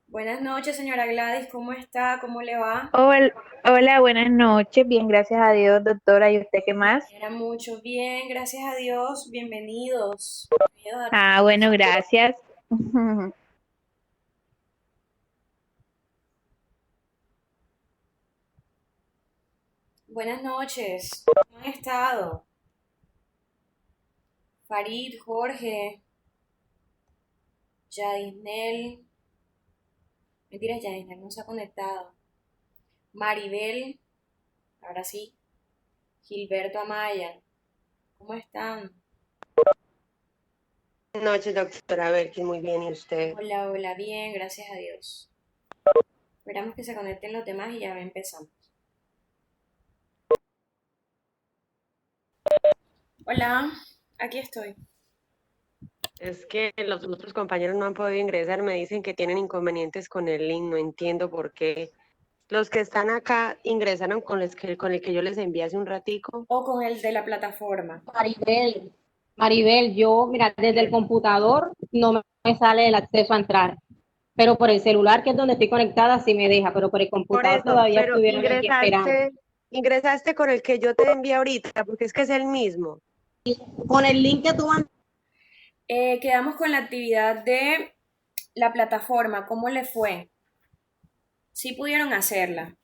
Buenas noches, señora Gladys, ¿cómo está? ¿Cómo le va? Hola, hola, buenas noches. Bien, gracias a Dios, doctora. ¿Y usted qué más? Era mucho bien, gracias a Dios. Bienvenidos. Bienvenidos a Ah, todos. bueno, gracias. Buenas noches. ¿Cómo han estado? Farid, Jorge, Yadisnel. Mentiras, Yadisnel no se ha conectado. Maribel, ahora sí. Gilberto Amaya. ¿Cómo están? Buenas noches, doctora Belkis, muy bien, ¿y usted? Hola, hola, bien, gracias a Dios. Esperamos que se conecten los demás y ya empezamos. Hola, aquí estoy. Es que los otros compañeros no han podido ingresar, me dicen que tienen inconvenientes con el link, no entiendo por qué. Los que están acá ingresaron con el que yo les envié hace un ratico. O con el de la plataforma. Maribel, Maribel, yo, mira, desde el computador no me sale el acceso a entrar, pero por el celular, que es donde estoy conectada, sí me deja, pero por el Por computador eso, todavía pero estuvieron aquí esperando. ingresaste con el que yo te envié ahorita, porque es que es el mismo. Con el link que tú mandaste. Quedamos con la actividad de la plataforma. ¿Cómo le fue? Sí pudieron hacerla.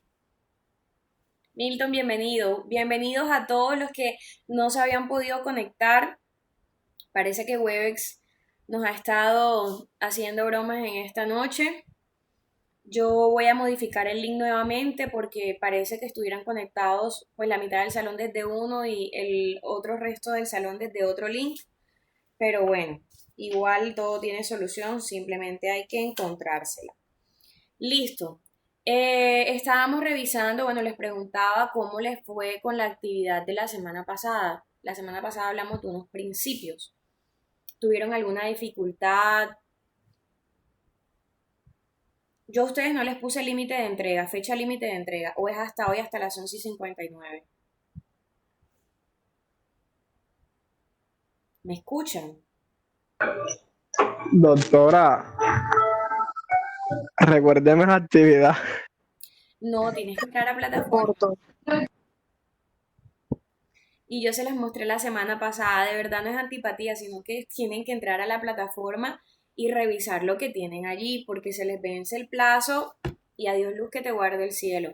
Milton, bienvenido. Bienvenidos a todos los que no se habían podido conectar. Parece que Webex nos ha estado haciendo bromas en esta noche. Yo voy a modificar el link nuevamente porque parece que estuvieran conectados pues la mitad del salón desde uno y el otro resto del salón desde otro link. Pero bueno, igual todo tiene solución, simplemente hay que encontrársela. Listo. Estábamos revisando, bueno, les preguntaba cómo les fue con la actividad de la semana pasada. La semana pasada hablamos de unos principios. ¿Tuvieron alguna dificultad? Yo a ustedes no les puse límite de entrega, fecha límite de entrega, o es hasta hoy, hasta las 11:59. ¿Me escuchan? Doctora, recuérdeme la actividad. No, tienes que entrar a plataforma. Corto. Y yo se las mostré la semana pasada, de verdad no es antipatía, sino que tienen que entrar a la plataforma y revisar lo que tienen allí, porque se les vence el plazo y adiós luz que te guarde el cielo.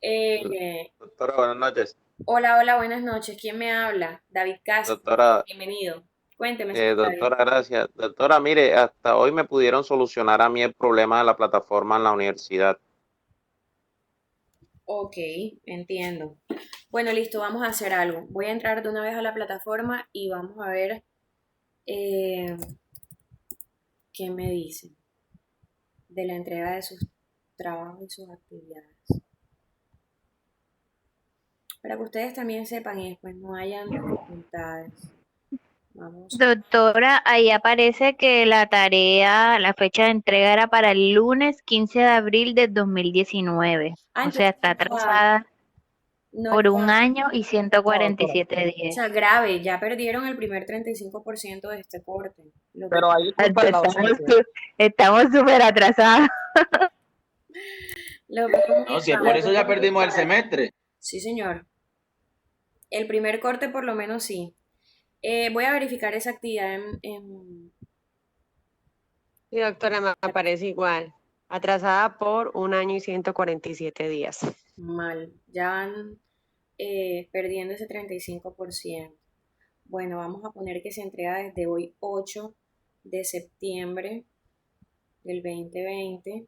Eh, Doctora, buenas noches. hola, hola, buenas noches. ¿Quién me habla? David Castro. Doctora, Bienvenido. Cuénteme, señor David. doctora, gracias. Doctora, mire, hasta hoy me pudieron solucionar a mí el problema de la plataforma en la universidad. Ok, entiendo. Bueno, listo, vamos a hacer algo. Voy a entrar de una vez a la plataforma y vamos a ver eh, qué me dicen de la entrega de sus trabajos y sus actividades. Para que ustedes también sepan y después no hayan dificultades. Vamos. Doctora, ahí aparece que la tarea, la fecha de entrega era para el lunes 15 de abril de 2019. Ah, O sea, entonces está atrasada no por un está, año y No, ciento doctora. cuarenta y o siete sea, días. grave, ya perdieron el primer 35% de este corte. Lo que, Pero hay culpa de la Estamos, docencia. estamos súper atrasados. lo que No, si es por eso ya perdimos el semestre. sí, señor. El primer corte por lo menos sí. Voy a verificar esa actividad Sí, doctora, me parece igual. Atrasada por un año y 147 días. mal. Ya van perdiendo ese 35%. Bueno, vamos a poner que se entrega desde hoy 8 de septiembre del 2020.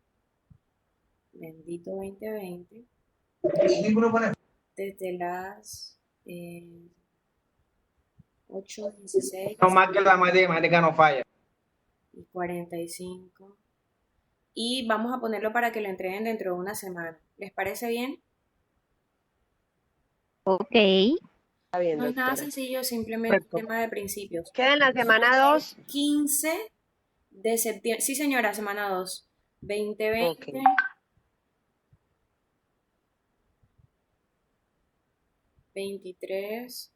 Bendito 2020. Desde las 8:16 No más que la matemática no falla. y 45. Y vamos a ponerlo para que lo entreguen dentro de una semana. ¿Les parece bien? Ok. Está bien, No es nada doctora. sencillo, es simplemente un Perfecto. tema de principios. Queda en la semana 2. 15 de septiembre. Sí, señora, semana 2. Ok. 2020, 23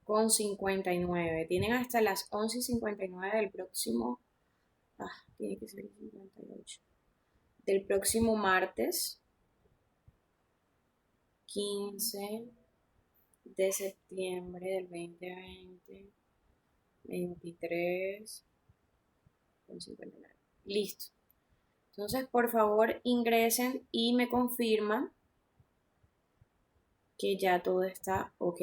con 59. Tienen hasta las 11:59 del próximo Tiene que ser el 58. Del próximo martes 15 de septiembre del 2020, 23 con 59. Listo. Entonces, por favor, ingresen y me confirman que ya todo está ok.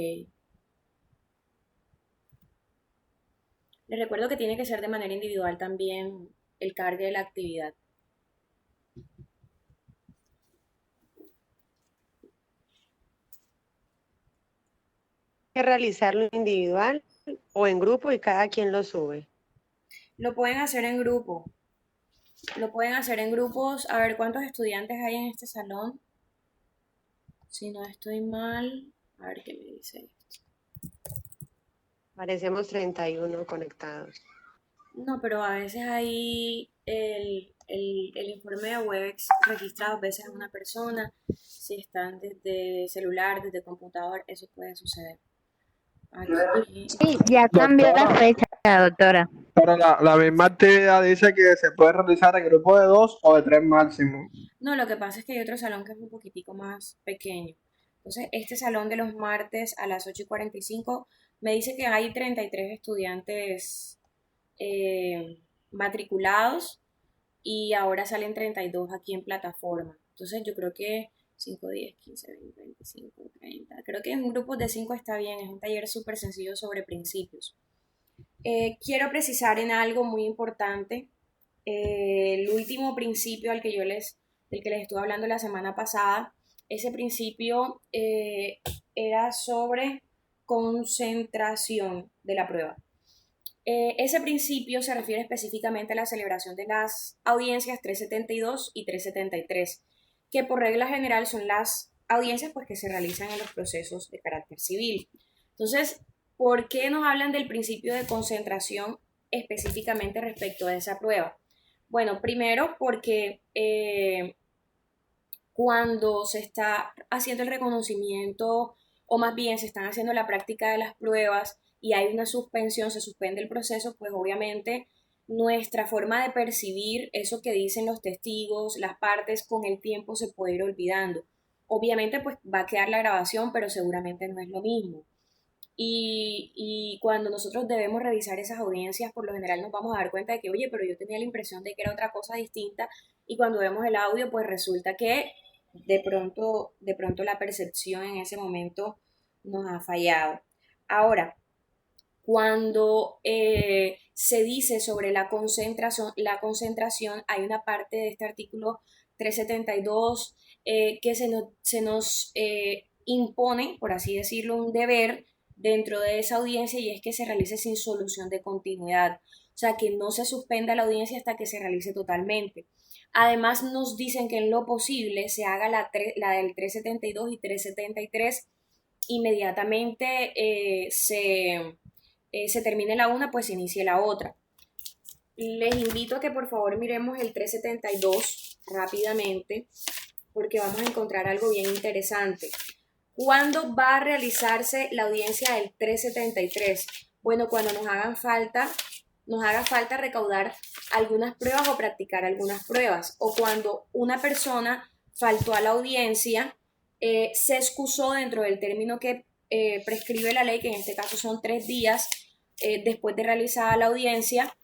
Les recuerdo que tiene que ser de manera individual también el cargue de la actividad. Que realizarlo individual o en grupo y cada quien lo sube. Lo pueden hacer en grupo. Lo pueden hacer en grupos. A ver cuántos estudiantes hay en este salón. Si no estoy mal. A ver qué me dice esto. Parecemos 31 conectados. No, pero a veces hay el informe de Webex registrado, a veces a una persona. Si están desde celular, desde computador, eso puede suceder. Aquí. Sí, ya cambió la Doctora, fecha, doctora. pero la misma actividad dice que se puede realizar en grupo de 2 o de 3 máximo. No, lo que pasa es que hay otro salón que es un poquitico más pequeño. Entonces, este salón de los martes a las 8:45 me dice que hay 33 estudiantes matriculados y ahora salen 32 aquí en plataforma. Entonces, yo creo que 5, 10, 15, 20, 25, 30. Creo que en grupos de 5 está bien. Es un taller súper sencillo sobre principios. Quiero precisar en algo muy importante. El último principio del que les estuve hablando la semana pasada, ese principio era sobre concentración de la prueba. Ese principio se refiere específicamente a la celebración de las audiencias 372 y 373, que por regla general son las audiencias pues, que se realizan en los procesos de carácter civil. Entonces, ¿por qué nos hablan del principio de concentración específicamente respecto a esa prueba? Bueno, primero porque cuando se está haciendo el reconocimiento, o más bien se están haciendo la práctica de las pruebas y hay una suspensión, se suspende el proceso, pues obviamente nuestra forma de percibir eso que dicen los testigos, las partes, con el tiempo se puede ir olvidando. Obviamente pues va a quedar la grabación, pero seguramente no es lo mismo. Y cuando nosotros debemos revisar esas audiencias, por lo general nos vamos a dar cuenta de que, oye, pero yo tenía la impresión de que era otra cosa distinta, y cuando vemos el audio, pues resulta que de pronto la percepción en ese momento nos ha fallado. Ahora, cuando se dice sobre la concentración, hay una parte de este artículo 372 que se nos impone, por así decirlo, un deber dentro de esa audiencia, y es que se realice sin solución de continuidad. O sea, que no se suspenda la audiencia hasta que se realice totalmente. Además, nos dicen que en lo posible se haga la del 372 y 373 inmediatamente se termine la una, pues se inicie la otra. Les invito a que por favor miremos el 372 rápidamente, porque vamos a encontrar algo bien interesante. ¿Cuándo va a realizarse la audiencia del 373? Bueno, cuando nos haga falta recaudar algunas pruebas o practicar algunas pruebas, o cuando una persona faltó a la audiencia, se excusó dentro del término que prescribe la ley, que en este caso son 3 días después de realizada la audiencia,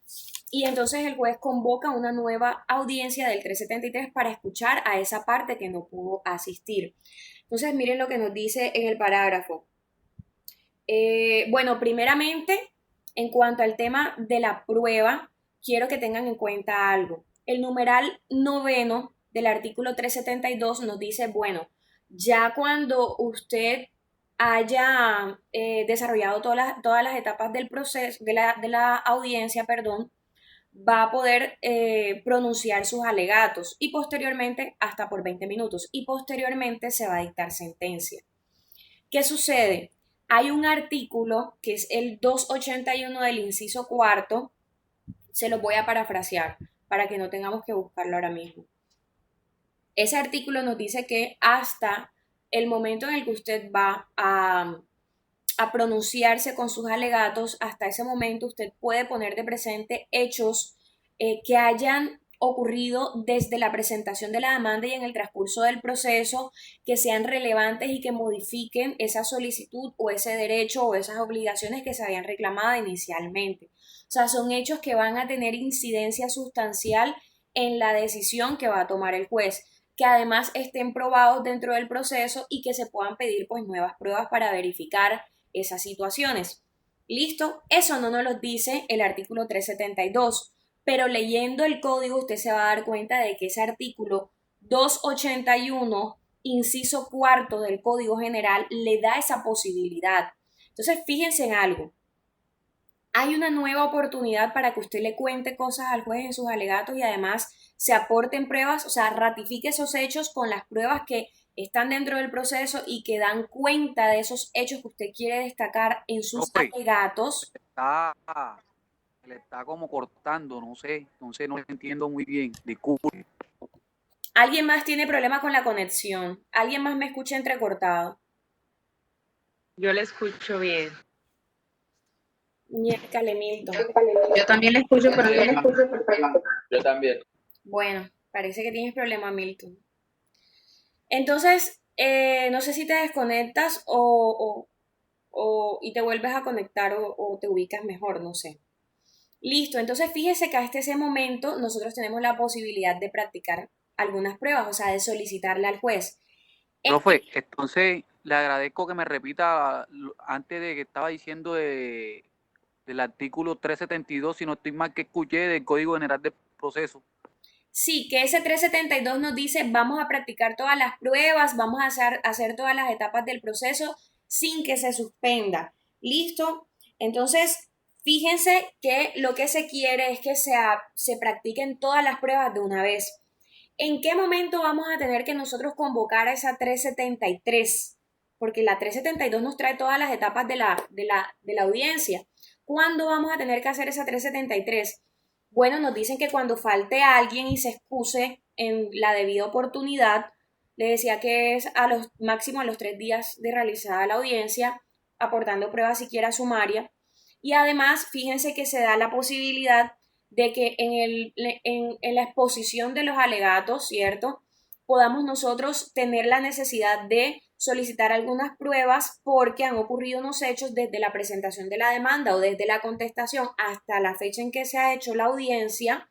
y entonces el juez convoca una nueva audiencia del 373 para escuchar a esa parte que no pudo asistir. Entonces miren lo que nos dice en el parágrafo. Bueno, primeramente, en cuanto al tema de la prueba, quiero que tengan en cuenta algo. El numeral 9 del artículo 372 nos dice, bueno, ya cuando usted haya desarrollado todas las etapas del proceso, de la audiencia, perdón, va a poder pronunciar sus alegatos y posteriormente, hasta por 20 minutos, y posteriormente se va a dictar sentencia. ¿Qué sucede? Hay un artículo que es el 281 del inciso cuarto, se lo voy a parafrasear para que no tengamos que buscarlo ahora mismo. Ese artículo nos dice que hasta el momento en el que usted va a pronunciarse con sus alegatos, hasta ese momento usted puede poner de presente hechos que hayan ocurrido desde la presentación de la demanda y en el transcurso del proceso, que sean relevantes y que modifiquen esa solicitud o ese derecho o esas obligaciones que se habían reclamado inicialmente. O sea, son hechos que van a tener incidencia sustancial en la decisión que va a tomar el juez, que además estén probados dentro del proceso y que se puedan pedir pues nuevas pruebas para verificar esas situaciones. ¿Listo? Eso no nos lo dice el artículo 372, pero leyendo el código usted se va a dar cuenta de que ese artículo 281, inciso cuarto del Código General, le da esa posibilidad. Entonces, fíjense en algo. Hay una nueva oportunidad para que usted le cuente cosas al juez en sus alegatos y además se aporten pruebas, o sea, ratifique esos hechos con las pruebas que están dentro del proceso y que dan cuenta de esos hechos que usted quiere destacar en sus alegatos. Le está como cortando, no sé, entonces no entiendo muy bien, disculpe. ¿Alguien más tiene problema con la conexión? ¿Alguien más me escucha entrecortado? Yo le escucho bien. Miércale, Milton. Yo también le escucho, pero yo le escucho perfecto. Yo también. Bueno, parece que tienes problema, Milton. Entonces, no sé si te desconectas y te vuelves a conectar o te ubicas mejor, no sé. Listo, entonces fíjese que hasta ese momento nosotros tenemos la posibilidad de practicar algunas pruebas, o sea, de solicitarle al juez. Profe, entonces le agradezco que me repita antes de que estaba diciendo del artículo 372, si no estoy mal, que escuché del Código General del Proceso. Sí, que ese 372 nos dice vamos a practicar todas las pruebas, vamos a hacer todas las etapas del proceso sin que se suspenda. ¿Listo? Entonces, fíjense que lo que se quiere es que se practiquen todas las pruebas de una vez. ¿En qué momento vamos a tener que nosotros convocar a esa 373? Porque la 372 nos trae todas las etapas de la audiencia. ¿Cuándo vamos a tener que hacer esa 373? Bueno, nos dicen que cuando falte alguien y se excuse en la debida oportunidad, le decía que es máximo a los 3 días de realizada la audiencia, aportando pruebas siquiera sumaria. Y además, fíjense que se da la posibilidad de que en la exposición de los alegatos, ¿cierto?, podamos nosotros tener la necesidad de solicitar algunas pruebas porque han ocurrido unos hechos desde la presentación de la demanda o desde la contestación hasta la fecha en que se ha hecho la audiencia,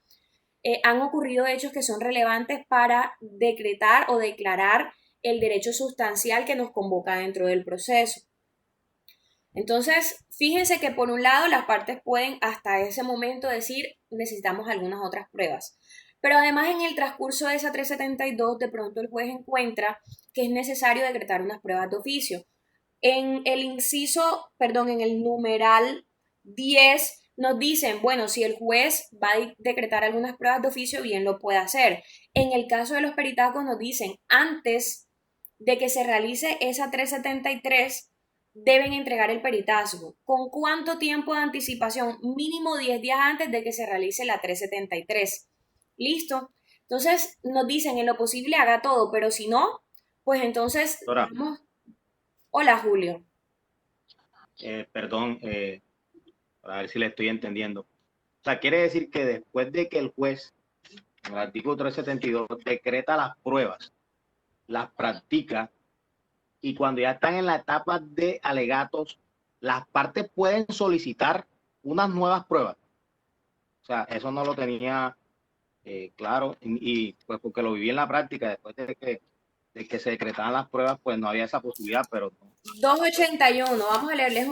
han ocurrido hechos que son relevantes para decretar o declarar el derecho sustancial que nos convoca dentro del proceso. Entonces, fíjense que por un lado las partes pueden hasta ese momento decir necesitamos algunas otras pruebas. Pero además en el transcurso de esa 372 de pronto el juez encuentra que es necesario decretar unas pruebas de oficio. En el numeral 10 nos dicen, bueno, si el juez va a decretar algunas pruebas de oficio, bien lo puede hacer. En el caso de los peritacos nos dicen, antes de que se realice esa 373, deben entregar el peritazgo. ¿Con cuánto tiempo de anticipación? Mínimo 10 días antes de que se realice la 373. ¿Listo? Entonces nos dicen en lo posible haga todo, pero si no, pues entonces vamos. Hola, Julio. Perdón, para ver si le estoy entendiendo. O sea, quiere decir que después de que el juez, en el artículo 372, decreta las pruebas, las practica, y cuando ya están en la etapa de alegatos, las partes pueden solicitar unas nuevas pruebas. O sea, eso no lo tenía claro, y pues porque lo viví en la práctica, después de que se decretaban las pruebas, pues no había esa posibilidad, pero... 281, vamos a leerle,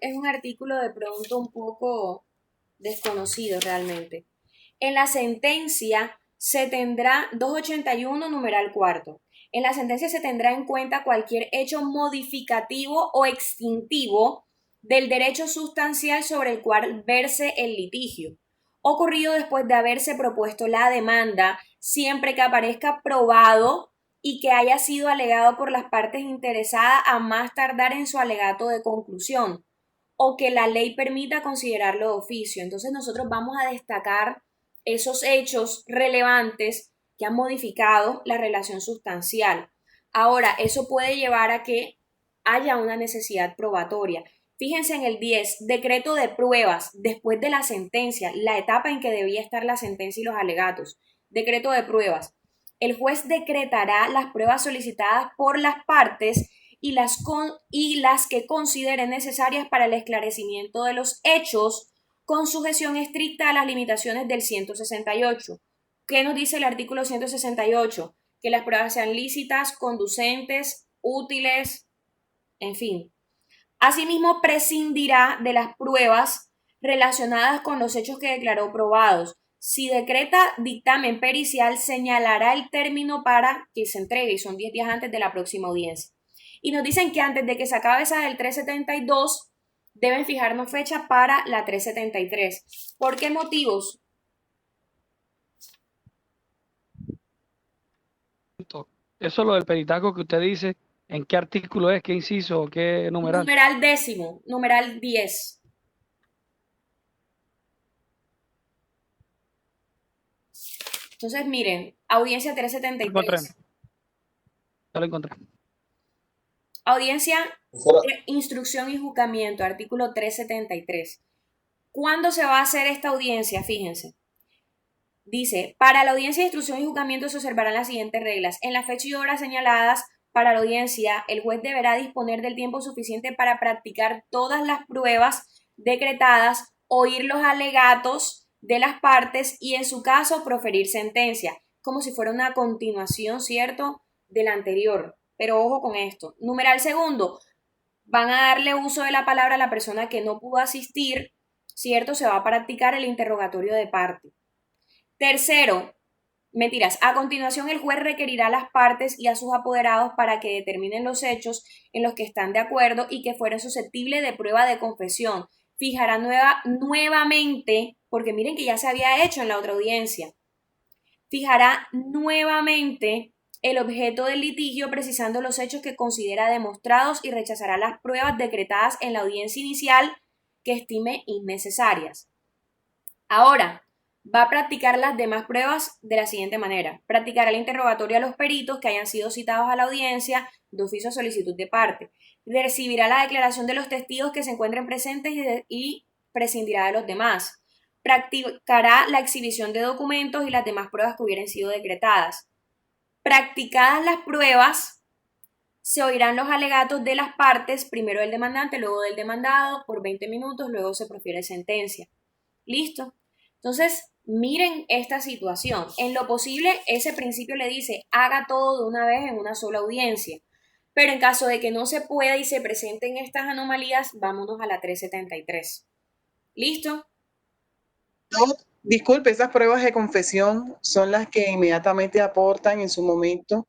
es un artículo de pronto un poco desconocido realmente. En la sentencia se tendrá 281 numeral cuarto. En la sentencia se tendrá en cuenta cualquier hecho modificativo o extintivo del derecho sustancial sobre el cual verse el litigio, ocurrido después de haberse propuesto la demanda, siempre que aparezca probado y que haya sido alegado por las partes interesadas a más tardar en su alegato de conclusión, o que la ley permita considerarlo de oficio. Entonces nosotros vamos a destacar esos hechos relevantes que han modificado la relación sustancial. Ahora, eso puede llevar a que haya una necesidad probatoria. Fíjense en el 10, decreto de pruebas, después de la sentencia, la etapa en que debía estar la sentencia y los alegatos. Decreto de pruebas. El juez decretará las pruebas solicitadas por las partes y las que considere necesarias para el esclarecimiento de los hechos, con sujeción estricta a las limitaciones del 168. ¿Qué nos dice el artículo 168? Que las pruebas sean lícitas, conducentes, útiles, en fin. Asimismo, prescindirá de las pruebas relacionadas con los hechos que declaró probados. Si decreta dictamen pericial, señalará el término para que se entregue, y son 10 días antes de la próxima audiencia. Y nos dicen que antes de que se acabe esa del 372, deben fijarnos fecha para la 373. ¿Por qué motivos? Eso lo del peritaco que usted dice, ¿en qué artículo es, qué inciso, qué numeral? Numeral 10, numeral 10. Entonces, miren, audiencia 373. Ya lo encontré. Audiencia, instrucción y juzgamiento, artículo 373. ¿Cuándo se va a hacer esta audiencia? Fíjense. Dice, para la audiencia de instrucción y juzgamiento se observarán las siguientes reglas. En la fecha y hora señaladas para la audiencia, el juez deberá disponer del tiempo suficiente para practicar todas las pruebas decretadas, oír los alegatos de las partes y, en su caso, proferir sentencia, como si fuera una continuación, ¿cierto?, de la anterior. Pero ojo con esto. Numeral segundo, van a darle uso de la palabra a la persona que no pudo asistir, ¿cierto? Se va a practicar el interrogatorio de parte. Tercero, a continuación el juez requerirá a las partes y a sus apoderados para que determinen los hechos en los que están de acuerdo y que fueran susceptibles de prueba de confesión. Fijará nuevamente, porque miren que ya se había hecho en la otra audiencia, fijará nuevamente el objeto del litigio precisando los hechos que considera demostrados y rechazará las pruebas decretadas en la audiencia inicial que estime innecesarias. Ahora, va a practicar las demás pruebas de la siguiente manera. Practicará el interrogatorio a los peritos que hayan sido citados a la audiencia de oficio a solicitud de parte. Recibirá la declaración de los testigos que se encuentren presentes y prescindirá de los demás. Practicará la exhibición de documentos y las demás pruebas que hubieran sido decretadas. Practicadas las pruebas, se oirán los alegatos de las partes, primero del demandante, luego del demandado, por 20 minutos, luego se profiere sentencia. ¿Listo? Entonces, miren esta situación. En lo posible, ese principio le dice, haga todo de una vez en una sola audiencia. Pero en caso de que no se pueda y se presenten estas anomalías, vámonos a la 373. ¿Listo? No, disculpe, esas pruebas de confesión son las que inmediatamente aportan en su momento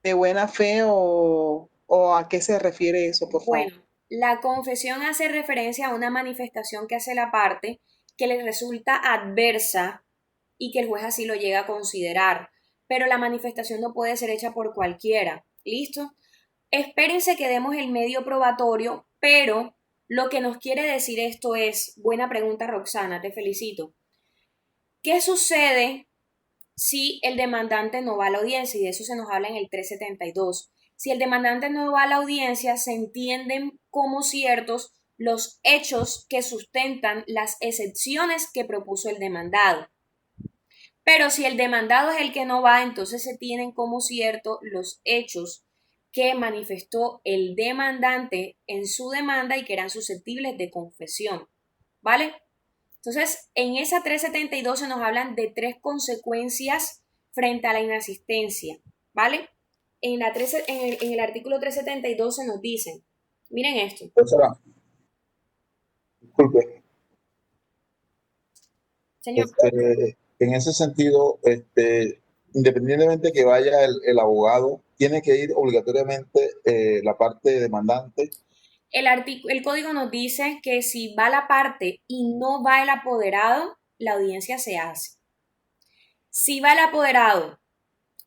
de buena fe o a qué se refiere eso, por favor. Bueno, la confesión hace referencia a una manifestación que hace la parte que le resulta adversa y que el juez así lo llega a considerar, pero la manifestación no puede ser hecha por cualquiera. ¿Listo? Espérense que demos el medio probatorio, pero lo que nos quiere decir esto es, buena pregunta Roxana, te felicito. ¿Qué sucede si el demandante no va a la audiencia? Y de eso se nos habla en el 372. Si el demandante no va a la audiencia, se entienden como ciertos los hechos que sustentan las excepciones que propuso el demandado. Pero si el demandado es el que no va, entonces se tienen como cierto los hechos que manifestó el demandante en su demanda y que eran susceptibles de confesión. ¿Vale? Entonces, en esa 372 se nos hablan de 3 consecuencias frente a la inasistencia. ¿Vale? En el artículo 372 se nos dicen, miren esto. Disculpe. Señor. En ese sentido, independientemente que vaya el abogado, tiene que ir obligatoriamente la parte demandante. El código nos dice que si va la parte y no va el apoderado, la audiencia se hace. Si va el apoderado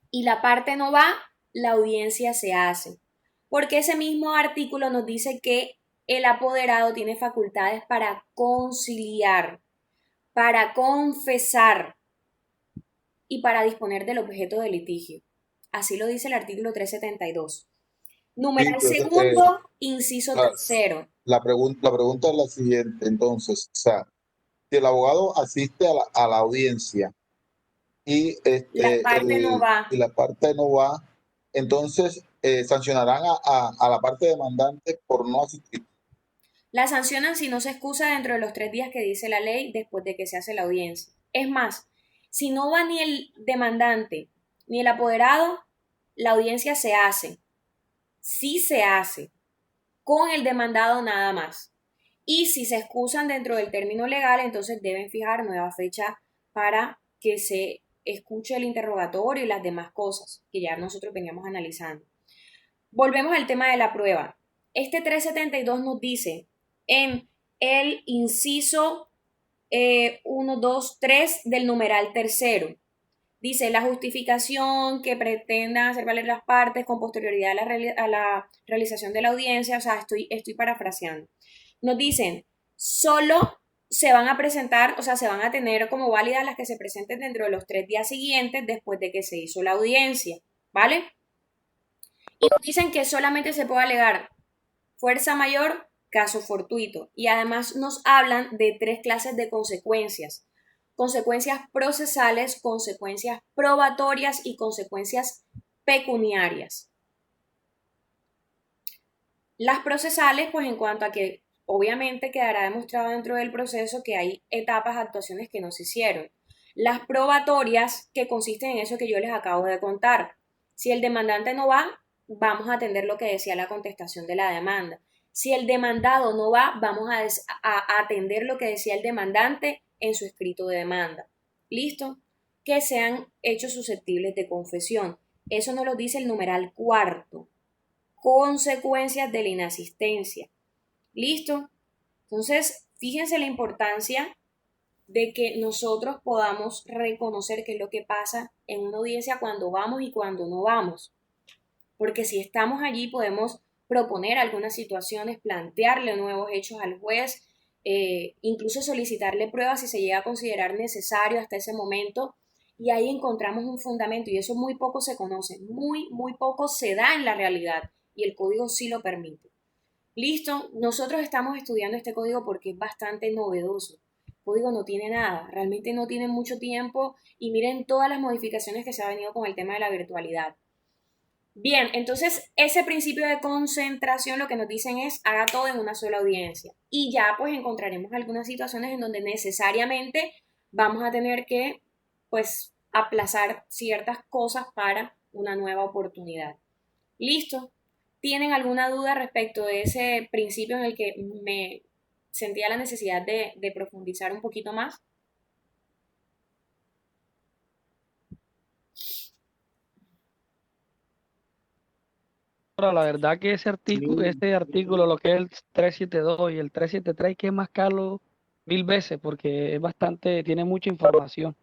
y la parte no va, la audiencia se hace. Porque ese mismo artículo nos dice que el apoderado tiene facultades para conciliar, para confesar y para disponer del objeto del litigio. Así lo dice el artículo 372. Numeral entonces, segundo, inciso la, tercero. la pregunta es la siguiente, entonces, o sea, si el abogado asiste a la audiencia y, La parte no va. y la parte no va, entonces sancionarán a la parte demandante por no asistir. La sancionan si no se excusa dentro de los 3 días que dice la ley después de que se hace la audiencia. Es más, si no va ni el demandante ni el apoderado, la audiencia se hace. Sí se hace. Con el demandado nada más. Y si se excusan dentro del término legal, entonces deben fijar nueva fecha para que se escuche el interrogatorio y las demás cosas que ya nosotros veníamos analizando. Volvemos al tema de la prueba. Este 372 nos dice en el inciso 1, 2, 3 del numeral tercero. Dice la justificación que pretenda hacer valer las partes con posterioridad a la realización de la audiencia. O sea, estoy parafraseando. Nos dicen, solo se van a presentar, o sea, se van a tener como válidas las que se presenten dentro de los 3 días siguientes después de que se hizo la audiencia, ¿vale? Y nos dicen que solamente se puede alegar fuerza mayor, caso fortuito. Y además nos hablan de 3 clases de consecuencias. Consecuencias procesales, consecuencias probatorias y consecuencias pecuniarias. Las procesales, pues en cuanto a que obviamente quedará demostrado dentro del proceso que hay etapas, actuaciones que no se hicieron. Las probatorias, que consisten en eso que yo les acabo de contar. Si el demandante no va, vamos a atender lo que decía la contestación de la demanda. Si el demandado no va, vamos a atender lo que decía el demandante en su escrito de demanda. ¿Listo? Que sean hechos susceptibles de confesión. Eso nos lo dice el numeral cuarto. Consecuencias de la inasistencia. ¿Listo? Entonces, fíjense la importancia de que nosotros podamos reconocer qué es lo que pasa en una audiencia cuando vamos y cuando no vamos. Porque si estamos allí podemos proponer algunas situaciones, plantearle nuevos hechos al juez, incluso solicitarle pruebas si se llega a considerar necesario hasta ese momento, y ahí encontramos un fundamento, y eso muy poco se conoce, muy poco se da en la realidad, y el código sí lo permite. Listo, nosotros estamos estudiando este código porque es bastante novedoso. El código no tiene nada, realmente no tiene mucho tiempo, y miren todas las modificaciones que se ha venido con el tema de la virtualidad. Bien, entonces ese principio de concentración lo que nos dicen es haga todo en una sola audiencia, y ya pues encontraremos algunas situaciones en donde necesariamente vamos a tener que pues aplazar ciertas cosas para una nueva oportunidad. ¿Listo? ¿Tienen alguna duda respecto de ese principio en el que me sentía la necesidad de profundizar un poquito más? La verdad que ese artículo, lo que es el 372 y el 373, que es más caro 1000 veces porque es bastante, tiene mucha información.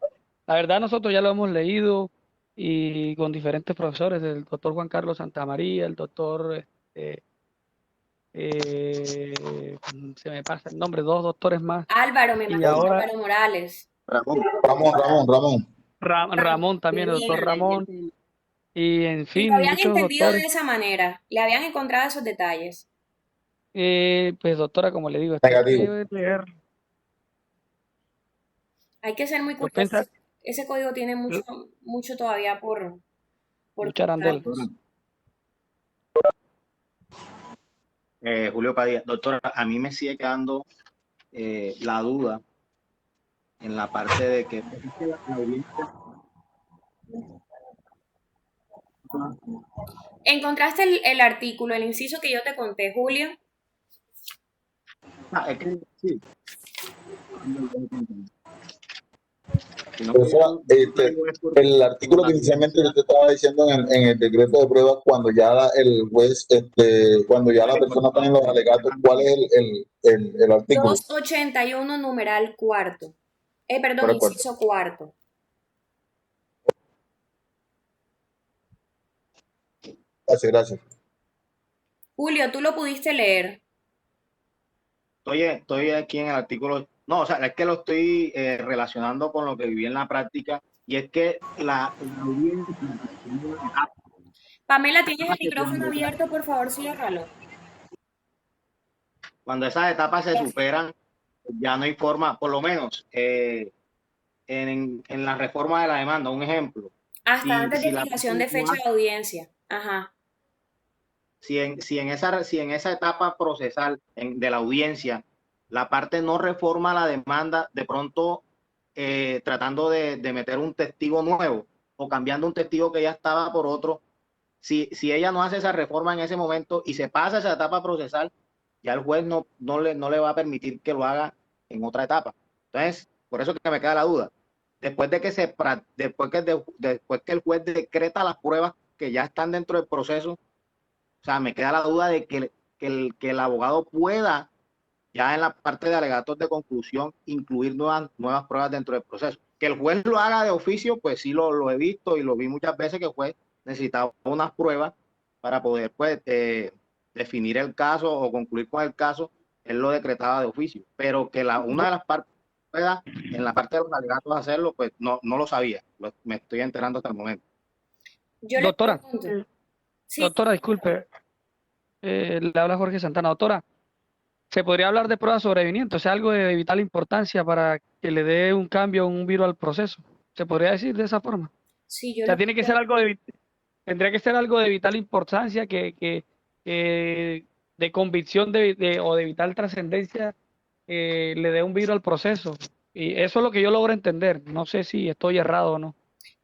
La verdad nosotros ya lo hemos leído y con diferentes profesores, el doctor Juan Carlos Santamaría, el doctor, se me pasa el nombre, 2 doctores más. Álvaro, me Y imagino, ahora Álvaro Morales. Ramón también, el doctor Ramón. Y en Y fin, lo habían muchos entendido doctores. de esa manera, le habían encontrado esos detalles. Pues doctora, como le digo, esto hay que leer. Hay que ser muy Yo curioso. pensaba, Ese código tiene mucho todavía por mucha arandela. contarnos. Julio Padilla, doctora, a mí me sigue quedando la duda en la parte de que la audiencia. ¿Encontraste el artículo, el inciso que yo te conté, Julio? Es que sí. Profesora, el artículo que inicialmente usted estaba diciendo en el decreto de pruebas, cuando ya el juez, cuando ya la persona está en los alegatos, ¿cuál es el artículo? 281 numeral cuarto. Perdón, inciso cuarto. Gracias. Julio, ¿tú lo pudiste leer? Estoy aquí en el artículo. No, o sea, es que lo estoy relacionando con lo que viví en la práctica, y es que la audiencia. Pamela, ¿tienes el micrófono abierto? Por favor, ciérralo. Cuando esas etapas se superan, ya no hay forma, por lo menos en la reforma de la demanda, un ejemplo. Hasta antes de fijación de fecha de audiencia. Ajá. Si en esa etapa procesal de la audiencia, la parte no reforma la demanda, de pronto tratando de meter un testigo nuevo o cambiando un testigo que ya estaba por otro, si ella no hace esa reforma en ese momento y se pasa esa etapa procesal, ya el juez no le va a permitir que lo haga en otra etapa. Entonces, por eso que me queda la duda. Después que el juez decreta las pruebas que ya están dentro del proceso, o sea, me queda la duda de que el abogado pueda, ya en la parte de alegatos de conclusión, incluir nuevas pruebas dentro del proceso. Que el juez lo haga de oficio, pues sí lo he visto y lo vi muchas veces, que el juez necesitaba unas pruebas para poder, pues, definir el caso o concluir con el caso. Él lo decretaba de oficio, pero que una de las partes pueda, en la parte de los alegatos, hacerlo, pues no lo sabía. Me estoy enterando hasta el momento. Doctora, Sí. doctora, disculpe, le habla Jorge Santana. Doctora, ¿se podría hablar de pruebas sobrevinientes? O sea, algo de vital importancia para que le dé un cambio, un viro al proceso. ¿Se podría decir de esa forma? Sí, yo O sea, tiene que ser tendría que ser algo de vital importancia, que de convicción o de vital trascendencia, le dé un viro al proceso. Y eso es lo que yo logro entender. No sé si estoy errado o no.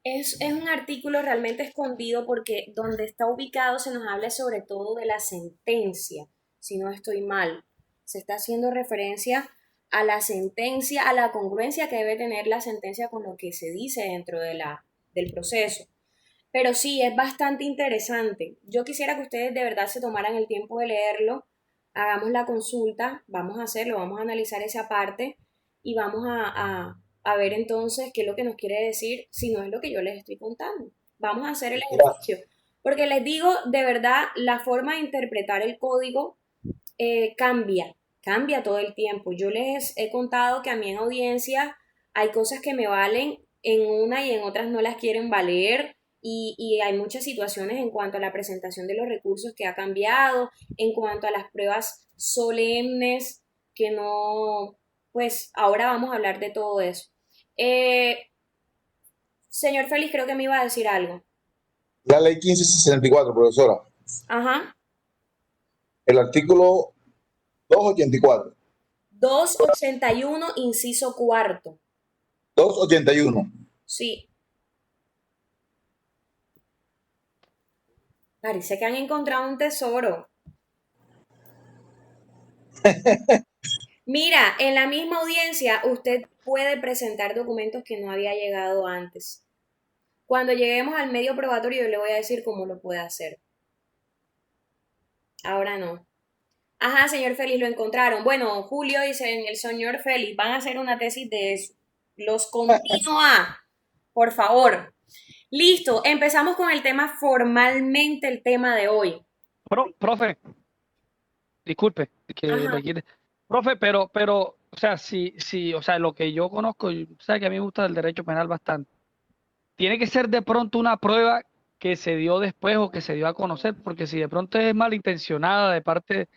Es un artículo realmente escondido porque donde está ubicado se nos habla sobre todo de la sentencia, si no estoy mal. Se está haciendo referencia a la sentencia, a la congruencia que debe tener la sentencia con lo que se dice dentro del proceso. Pero sí, es bastante interesante. Yo quisiera que ustedes de verdad se tomaran el tiempo de leerlo, hagamos la consulta, vamos a hacerlo, vamos a analizar esa parte y vamos a ver entonces qué es lo que nos quiere decir, si no es lo que yo les estoy contando. Vamos a hacer el ejercicio. Porque les digo, de verdad, la forma de interpretar el código cambia todo el tiempo. Yo les he contado que a mí en audiencia hay cosas que me valen en una y en otras no las quieren valer. Y hay muchas situaciones en cuanto a la presentación de los recursos que ha cambiado, en cuanto a las pruebas solemnes que no, pues ahora vamos a hablar de todo eso. Señor Félix, creo que me iba a decir algo. La ley 1564, profesora. Ajá. El artículo 284. 281, inciso cuarto. 281. Sí. Parece que han encontrado un tesoro. Mira, en la misma audiencia usted puede presentar documentos que no había llegado antes. Cuando lleguemos al medio probatorio yo le voy a decir cómo lo puede hacer. Ahora no. Ajá, señor Félix, lo encontraron. Bueno, Julio dice, el señor Félix, van a hacer una tesis de eso. Los continúa, por favor. Listo, empezamos con el tema formalmente, el tema de hoy. Profe, disculpe que le quite. Profe, pero, o sea, o sea, lo que yo conozco, sabe que a mí me gusta el derecho penal bastante. Tiene que ser de pronto una prueba que se dio después o que se dio a conocer, porque si de pronto es malintencionada de parte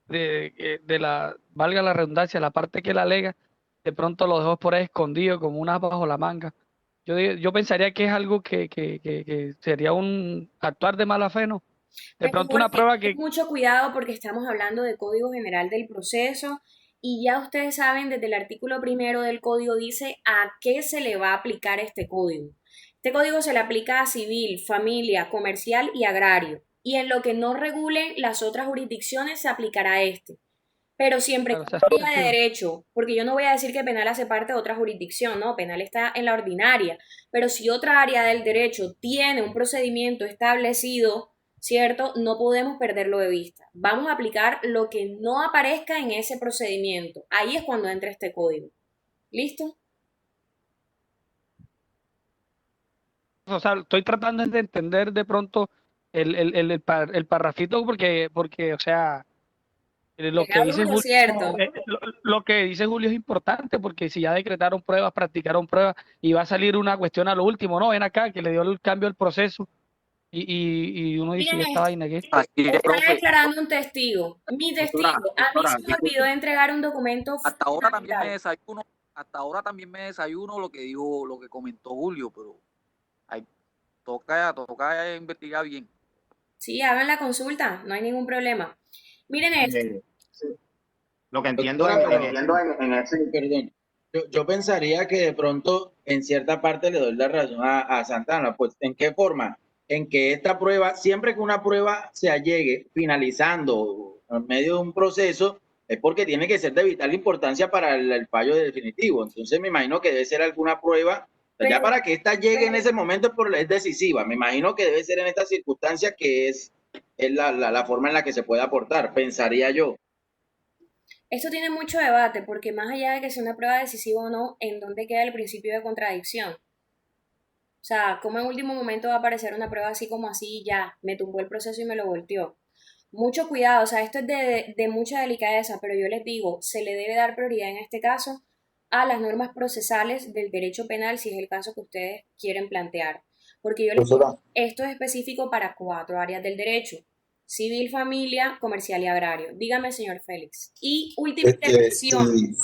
de la, valga la redundancia, la parte que la alega, de pronto lo dejó por ahí escondido como un as bajo la manga. Yo pensaría que es algo que sería un actuar de mala fe, ¿no? De pronto una prueba que... Mucho cuidado porque estamos hablando de Código General del Proceso y ya ustedes saben, desde el artículo 1 del código dice a qué se le va a aplicar este código. Este código se le aplica a civil, familia, comercial y agrario. Y en lo que no regulen las otras jurisdicciones se aplicará este. Pero siempre con área de derecho, porque yo no voy a decir que penal hace parte de otra jurisdicción, no, penal está en la ordinaria. Pero si otra área del derecho tiene un procedimiento establecido, ¿cierto? No podemos perderlo de vista. Vamos a aplicar lo que no aparezca en ese procedimiento. Ahí es cuando entra este código. ¿Listo? O sea, estoy tratando de entender de pronto el parrafito porque, o sea, lo que dice Julio, lo que dice Julio es importante, porque si ya decretaron pruebas, practicaron pruebas y va a salir una cuestión a lo último, no, ven acá, que le dio el cambio al proceso y uno dice, ¿y Miren esta esto, vaina qué? Así es, está profe. declarando un testigo. Mi testigo, Doctora, a mí se me disculpe, olvidó entregar un documento hasta ahora también me fundamental. desayuno, hasta ahora también me desayuno lo que dijo, lo que comentó Julio, pero hay, toca investigar bien. Sí, hagan la consulta, no hay ningún problema. Miren esto. Lo que entiendo Doctora, pero entiendo en ese, perdón, yo pensaría que de pronto en cierta parte le doy la razón a Santana. Pues, ¿en qué forma? En que esta prueba, siempre que una prueba se allegue finalizando en medio de un proceso, es porque tiene que ser de vital importancia para el fallo definitivo. Entonces me imagino que debe ser alguna prueba, ya para que esta llegue en ese momento es decisiva. Me imagino que debe ser en esta circunstancia que es la forma en la que se puede aportar, pensaría yo. Esto tiene mucho debate porque más allá de que sea una prueba decisiva o no, ¿en dónde queda el principio de contradicción? O sea, ¿cómo en último momento va a aparecer una prueba así como así y ya, me tumbó el proceso y me lo volteó? Mucho cuidado, o sea, esto es de mucha delicadeza, pero yo les digo, se le debe dar prioridad en este caso a las normas procesales del derecho penal, si es el caso que ustedes quieren plantear. Porque yo les digo, esto es específico para 4 áreas del derecho: civil, familia, comercial y agrario. Dígame, señor Félix. Y última intervención.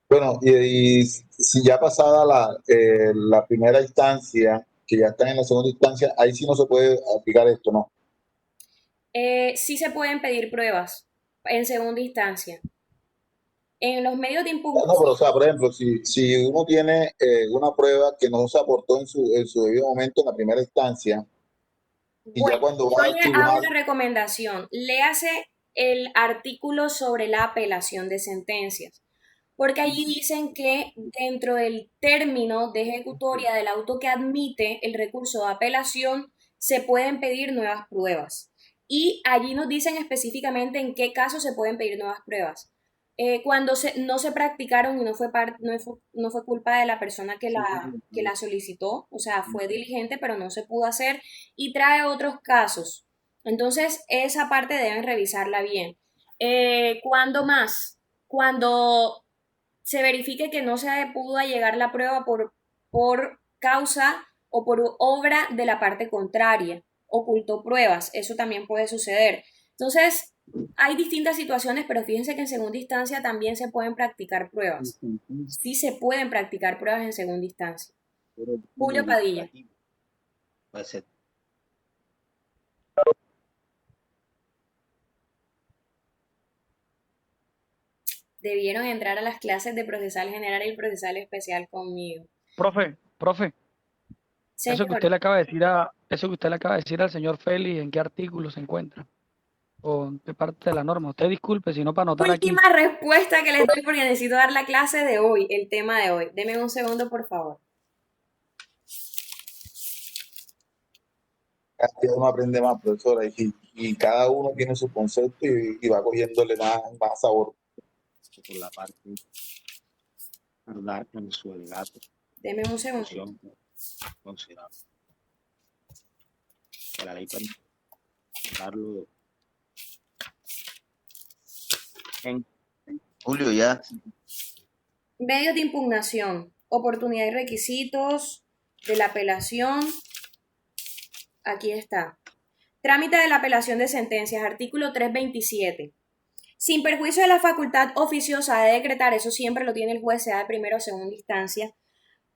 Bueno, y si ya pasada la primera instancia, que ya están en la segunda instancia, ahí sí no se puede aplicar esto, ¿no? Sí se pueden pedir pruebas en segunda instancia. En los medios de No, impugnación. pero o sea, por ejemplo, si uno tiene una prueba que no se aportó en su debido momento en la primera instancia, y ya cuando va Yo al le hago tribunal, una recomendación. Léase el artículo sobre la apelación de sentencias, porque allí dicen que dentro del término de ejecutoria del auto que admite el recurso de apelación se pueden pedir nuevas pruebas. Y allí nos dicen específicamente en qué casos se pueden pedir nuevas pruebas. Cuando no se practicaron y no fue culpa de la persona que la solicitó, o sea, fue diligente, pero no se pudo hacer, y trae otros casos. Entonces, esa parte deben revisarla bien. ¿Cuándo más? Cuando se verifique que no se pudo allegar la prueba por causa o por obra de la parte contraria, ocultó pruebas, eso también puede suceder. Entonces, hay distintas situaciones, pero fíjense que en segunda instancia también se pueden practicar pruebas. Sí se pueden practicar pruebas en segunda instancia. Julio Padilla. Debieron entrar a las clases de procesal general y procesal especial conmigo. Profe, Señor. eso que usted le acaba de decir al señor Félix, ¿en qué artículo se encuentra? ¿O en qué parte de la norma? Usted disculpe, sino para anotar aquí. Última respuesta que les doy porque necesito dar la clase de hoy, el tema de hoy. Deme un segundo, por favor. cada día uno aprende más, profesora, y cada uno tiene su concepto y va cogiéndole más sabor. Por la parte verdad en su alegato. Deme un segundo. Considerable. Que la ley permite darlo en Julio, ya. Medios de impugnación, oportunidad y requisitos de la apelación. Aquí está. Trámite de la apelación de sentencias, artículo 327. Sin perjuicio de la facultad oficiosa de decretar, eso siempre lo tiene el juez, sea de primera o segunda instancia,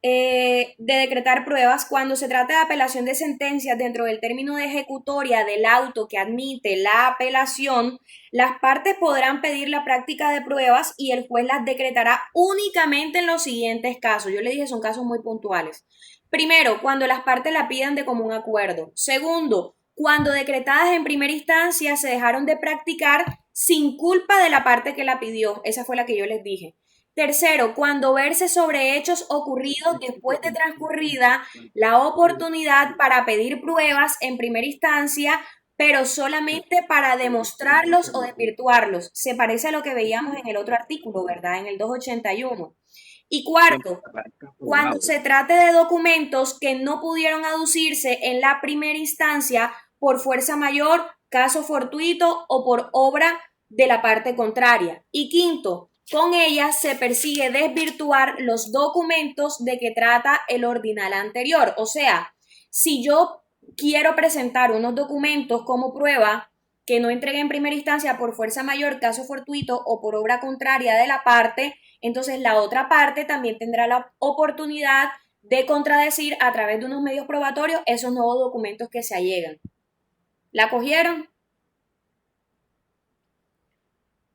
de decretar pruebas, cuando se trata de apelación de sentencias dentro del término de ejecutoria del auto que admite la apelación, las partes podrán pedir la práctica de pruebas y el juez las decretará únicamente en los siguientes casos. Yo le dije, son casos muy puntuales. Primero, cuando las partes la pidan de común acuerdo. Segundo, cuando decretadas en primera instancia se dejaron de practicar sin culpa de la parte que la pidió. Esa fue la que yo les dije. Tercero, cuando verse sobre hechos ocurridos después de transcurrida la oportunidad para pedir pruebas en primera instancia, pero solamente para demostrarlos o desvirtuarlos. Se parece a lo que veíamos en el otro artículo, ¿verdad? En el 281. Y cuarto, cuando se trate de documentos que no pudieron aducirse en la primera instancia por fuerza mayor, caso fortuito o por obra de la parte contraria. Y quinto, con ellas se persigue desvirtuar los documentos de que trata el ordinal anterior. O sea, si yo quiero presentar unos documentos como prueba que no entregué en primera instancia por fuerza mayor, caso fortuito o por obra contraria de la parte, entonces la otra parte también tendrá la oportunidad de contradecir a través de unos medios probatorios esos nuevos documentos que se allegan. ¿La cogieron?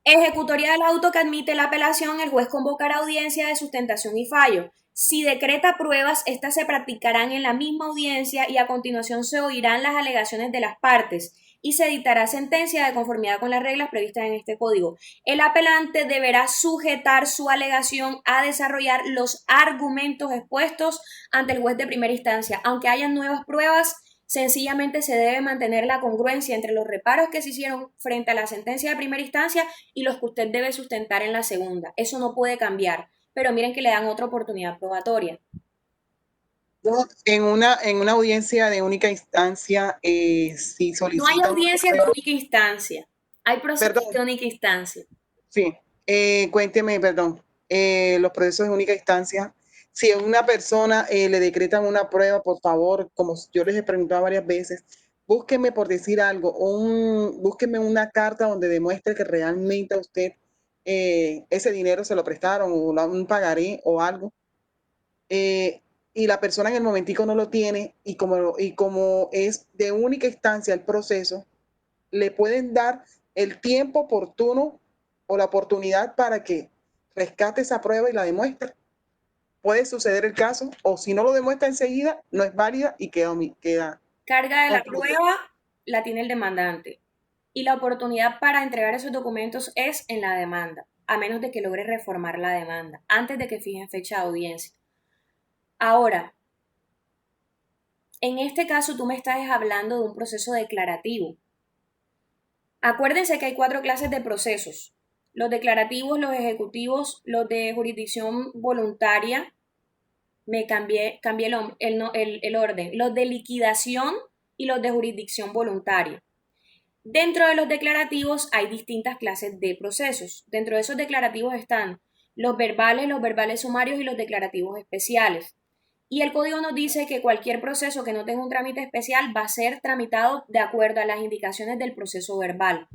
Ejecutoría del auto que admite la apelación, el juez convocará audiencia de sustentación y fallo. Si decreta pruebas, estas se practicarán en la misma audiencia y a continuación se oirán las alegaciones de las partes y se dictará sentencia de conformidad con las reglas previstas en este código. El apelante deberá sujetar su alegación a desarrollar los argumentos expuestos ante el juez de primera instancia. Aunque hayan nuevas pruebas, sencillamente se debe mantener la congruencia entre los reparos que se hicieron frente a la sentencia de primera instancia y los que usted debe sustentar en la segunda. Eso no puede cambiar, pero miren que le dan otra oportunidad probatoria. En una audiencia de única instancia, si No hay solicitan... audiencia de única instancia, hay procesos de única instancia. Sí, cuénteme, perdón, los procesos de única instancia. Si a una persona le decretan una prueba, por favor, como yo les he preguntado varias veces, búsqueme por decir algo, búsqueme una carta donde demuestre que realmente a usted ese dinero se lo prestaron o un pagaré o algo. Y la persona en el momentico no lo tiene y como es de única instancia el proceso, le pueden dar el tiempo oportuno o la oportunidad para que rescate esa prueba y la demuestre. Puede suceder el caso, o si no lo demuestra enseguida, no es válida y queda. Carga de la prueba la tiene el demandante y la oportunidad para entregar esos documentos es en la demanda, a menos de que logre reformar la demanda, antes de que fijen fecha de audiencia. Ahora, en este caso tú me estás hablando de un proceso declarativo. Acuérdense que hay 4 clases de procesos: los declarativos, los ejecutivos, los de jurisdicción voluntaria, cambié el orden, los de liquidación y los de jurisdicción voluntaria. Dentro de los declarativos hay distintas clases de procesos. Dentro de esos declarativos están los verbales sumarios y los declarativos especiales. Y el código nos dice que cualquier proceso que no tenga un trámite especial va a ser tramitado de acuerdo a las indicaciones del proceso verbal.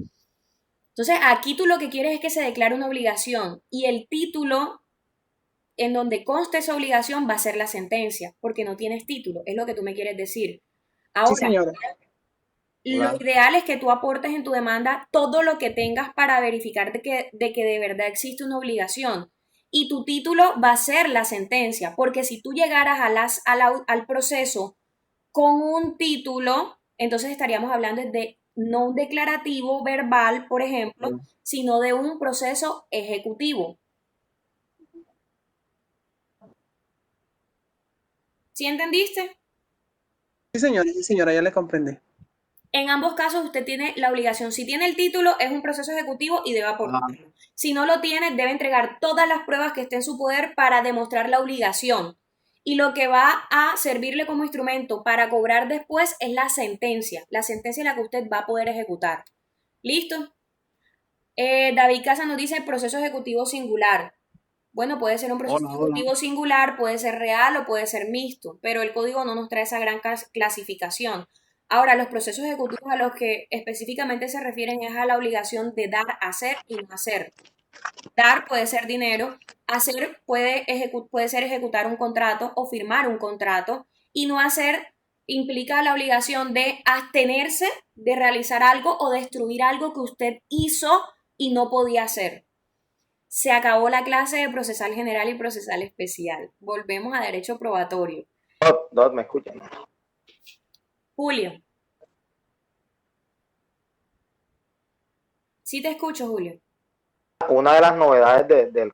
Entonces, aquí tú lo que quieres es que se declare una obligación y el título en donde conste esa obligación va a ser la sentencia, porque no tienes título, es lo que tú me quieres decir. Ahora, sí, señora. Lo ideal es que tú aportes en tu demanda todo lo que tengas para verificar de que de verdad existe una obligación. Y tu título va a ser la sentencia, porque si tú llegaras al proceso con un título, entonces estaríamos hablando de no un declarativo verbal, por ejemplo, sino de un proceso ejecutivo. ¿Sí entendiste? Sí, señora, ya le comprendí. En ambos casos usted tiene la obligación. Si tiene el título, es un proceso ejecutivo y debe aportarlo. Si no lo tiene, debe entregar todas las pruebas que esté en su poder para demostrar la obligación. Y lo que va a servirle como instrumento para cobrar después es la sentencia. La sentencia en la que usted va a poder ejecutar. ¿Listo? David Casa nos dice proceso ejecutivo singular. Bueno, puede ser un proceso ejecutivo singular, puede ser real o puede ser mixto, pero el código no nos trae esa gran clasificación. Ahora, los procesos ejecutivos a los que específicamente se refieren es a la obligación de dar, hacer y no hacer. Dar puede ser dinero, hacer puede ser ejecutar un contrato o firmar un contrato, y no hacer implica la obligación de abstenerse de realizar algo o destruir algo que usted hizo y no podía hacer. Se acabó la clase de procesal general y procesal especial. Volvemos a derecho probatorio. ¿Me escuchan? Julio. Sí te escucho, Julio. Una de las novedades del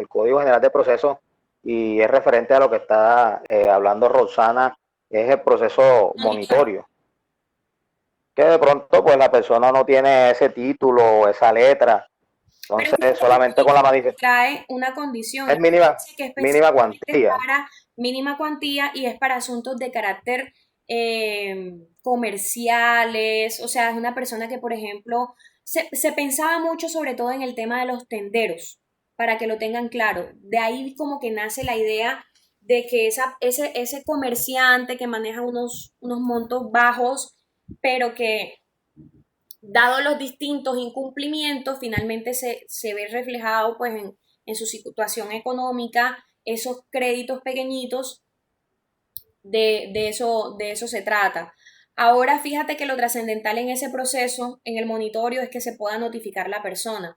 Código General de Procesos, y es referente a lo que está hablando Roxana, es el proceso monitorio. Que de pronto pues la persona no tiene ese título o esa letra, entonces solamente con la manifestación. Trae una condición. Es mínima cuantía. Para mínima cuantía y es para asuntos de carácter comerciales. O sea, es una persona que, por ejemplo, se pensaba mucho sobre todo en el tema de los tenderos, para que lo tengan claro. De ahí como que nace la idea de que ese comerciante que maneja unos montos bajos, pero que dado los distintos incumplimientos, finalmente se ve reflejado pues en su situación económica, esos créditos pequeñitos, de eso se trata. Ahora fíjate que lo trascendental en ese proceso, en el monitorio, es que se pueda notificar la persona.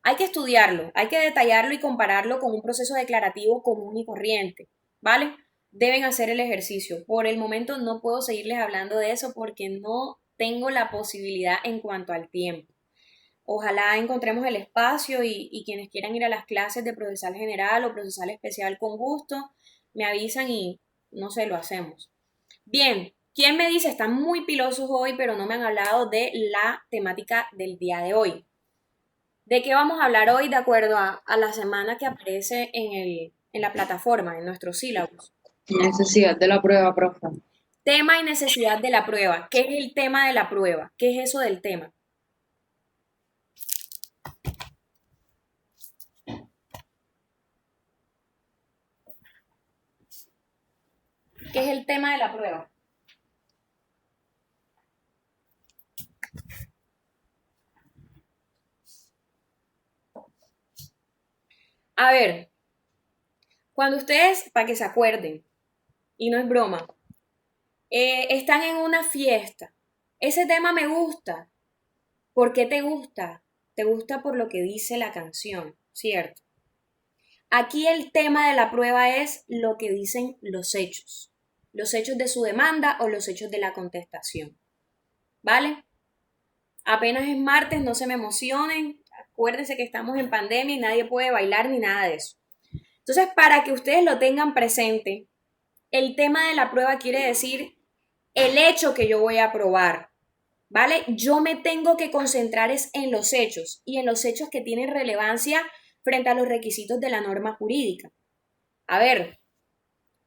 Hay que estudiarlo, hay que detallarlo y compararlo con un proceso declarativo común y corriente, ¿vale? Deben hacer el ejercicio. Por el momento no puedo seguirles hablando de eso porque no tengo la posibilidad en cuanto al tiempo. Ojalá encontremos el espacio y quienes quieran ir a las clases de procesal general o procesal especial con gusto, me avisan y no sé, lo hacemos. Bien, ¿quién me dice? Están muy pilosos hoy, pero no me han hablado de la temática del día de hoy. ¿De qué vamos a hablar hoy de acuerdo a la semana que aparece en la plataforma, en nuestros sílabos? Necesidad de la prueba, profe. Tema y necesidad de la prueba. ¿Qué es el tema de la prueba? ¿Qué es eso del tema? ¿Qué es el tema de la prueba? A ver, cuando ustedes, para que se acuerden, y no es broma, están en una fiesta, ese tema me gusta. ¿Por qué te gusta? Te gusta por lo que dice la canción, ¿cierto? Aquí el tema de la prueba es lo que dicen los hechos de su demanda o los hechos de la contestación, ¿vale? Apenas es martes, no se me emocionen, acuérdense que estamos en pandemia y nadie puede bailar ni nada de eso. Entonces, para que ustedes lo tengan presente, el tema de la prueba quiere decir el hecho que yo voy a probar, ¿vale? Yo me tengo que concentrar es en los hechos y en los hechos que tienen relevancia frente a los requisitos de la norma jurídica. A ver,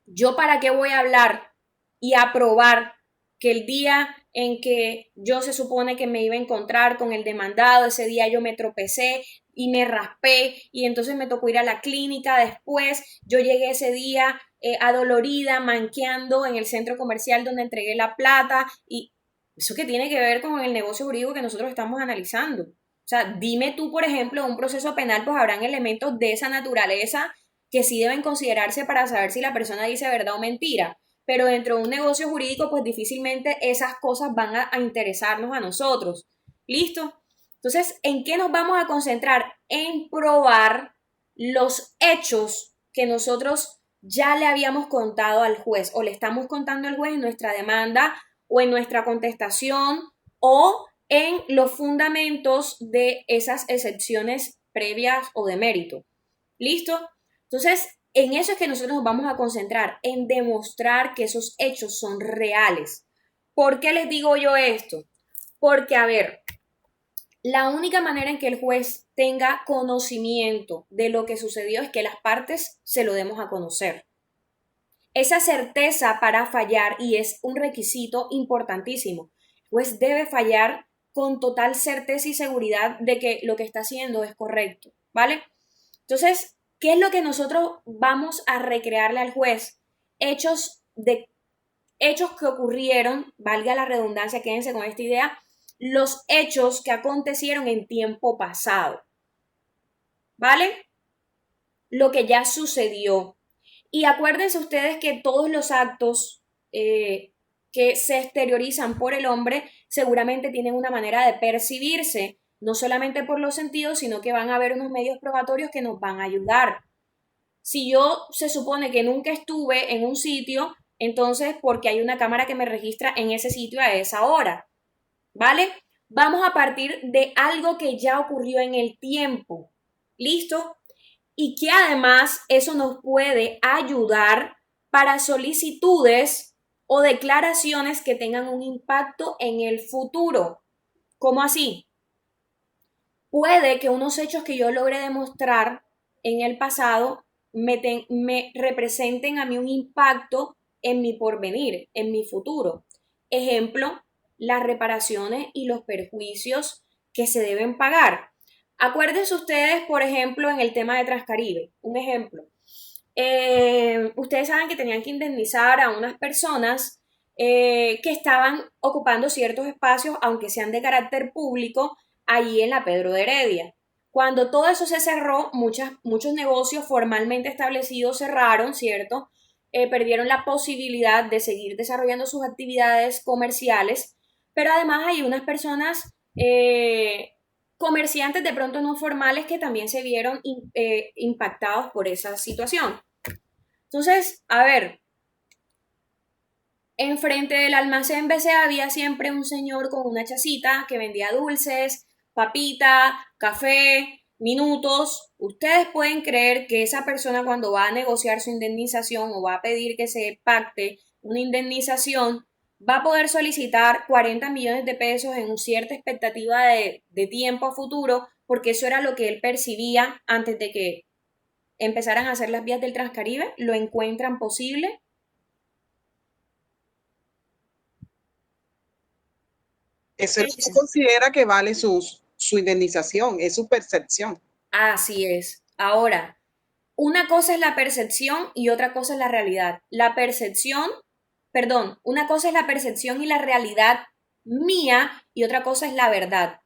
¿yo para qué voy a hablar y a probar que el día en que yo se supone que me iba a encontrar con el demandado, ese día yo me tropecé y me raspé y entonces me tocó ir a la clínica después, yo llegué ese día adolorida, manqueando en el centro comercial donde entregué la plata y eso que tiene que ver con el negocio jurídico que nosotros estamos analizando? O sea, dime tú, por ejemplo, en un proceso penal, pues habrán elementos de esa naturaleza que sí deben considerarse para saber si la persona dice verdad o mentira. Pero dentro de un negocio jurídico, pues difícilmente esas cosas van a interesarnos a nosotros. ¿Listo? Entonces, ¿en qué nos vamos a concentrar? En probar los hechos que nosotros ya le habíamos contado al juez o le estamos contando al juez en nuestra demanda o en nuestra contestación o en los fundamentos de esas excepciones previas o de mérito. ¿Listo? Entonces, en eso es que nosotros nos vamos a concentrar, en demostrar que esos hechos son reales. ¿Por qué les digo yo esto? Porque, a ver, la única manera en que el juez tenga conocimiento de lo que sucedió es que las partes se lo demos a conocer. Esa certeza para fallar, y es un requisito importantísimo, el juez debe fallar con total certeza y seguridad de que lo que está haciendo es correcto, ¿vale? Entonces, ¿qué es lo que nosotros vamos a recrearle al juez? Hechos que ocurrieron, valga la redundancia, quédense con esta idea, los hechos que acontecieron en tiempo pasado, ¿vale? Lo que ya sucedió. Y acuérdense ustedes que todos los actos que se exteriorizan por el hombre seguramente tienen una manera de percibirse, no solamente por los sentidos, sino que van a haber unos medios probatorios que nos van a ayudar. Si yo se supone que nunca estuve en un sitio, entonces porque hay una cámara que me registra en ese sitio a esa hora, ¿vale? Vamos a partir de algo que ya ocurrió en el tiempo, ¿listo? Y que además eso nos puede ayudar para solicitudes o declaraciones que tengan un impacto en el futuro. ¿Cómo así? Puede que unos hechos que yo logre demostrar en el pasado me representen a mí un impacto en mi porvenir, en mi futuro. Ejemplo, las reparaciones y los perjuicios que se deben pagar. Acuérdense ustedes, por ejemplo, en el tema de Transcaribe, un ejemplo. ustedes saben que tenían que indemnizar a unas personas que estaban ocupando ciertos espacios, aunque sean de carácter público, allí en la Pedro de Heredia. Cuando todo eso se cerró, muchos negocios formalmente establecidos cerraron, ¿cierto? Perdieron la posibilidad de seguir desarrollando sus actividades comerciales, pero además hay unas personas, comerciantes de pronto no formales, que también se vieron impactados por esa situación. Entonces, a ver, enfrente del almacén BC había siempre un señor con una chacita que vendía dulces, papita, café, minutos. Ustedes pueden creer que esa persona, cuando va a negociar su indemnización o va a pedir que se pacte una indemnización, va a poder solicitar 40 millones de pesos en una cierta expectativa de tiempo a futuro, porque eso era lo que él percibía antes de que empezaran a hacer las vías del Transcaribe. ¿Lo encuentran posible? Eso es lo que considera que vale su indemnización, es su percepción. Así es. Ahora, una cosa es la percepción y otra cosa es la realidad. Una cosa es la percepción y la realidad mía y otra cosa es la verdad.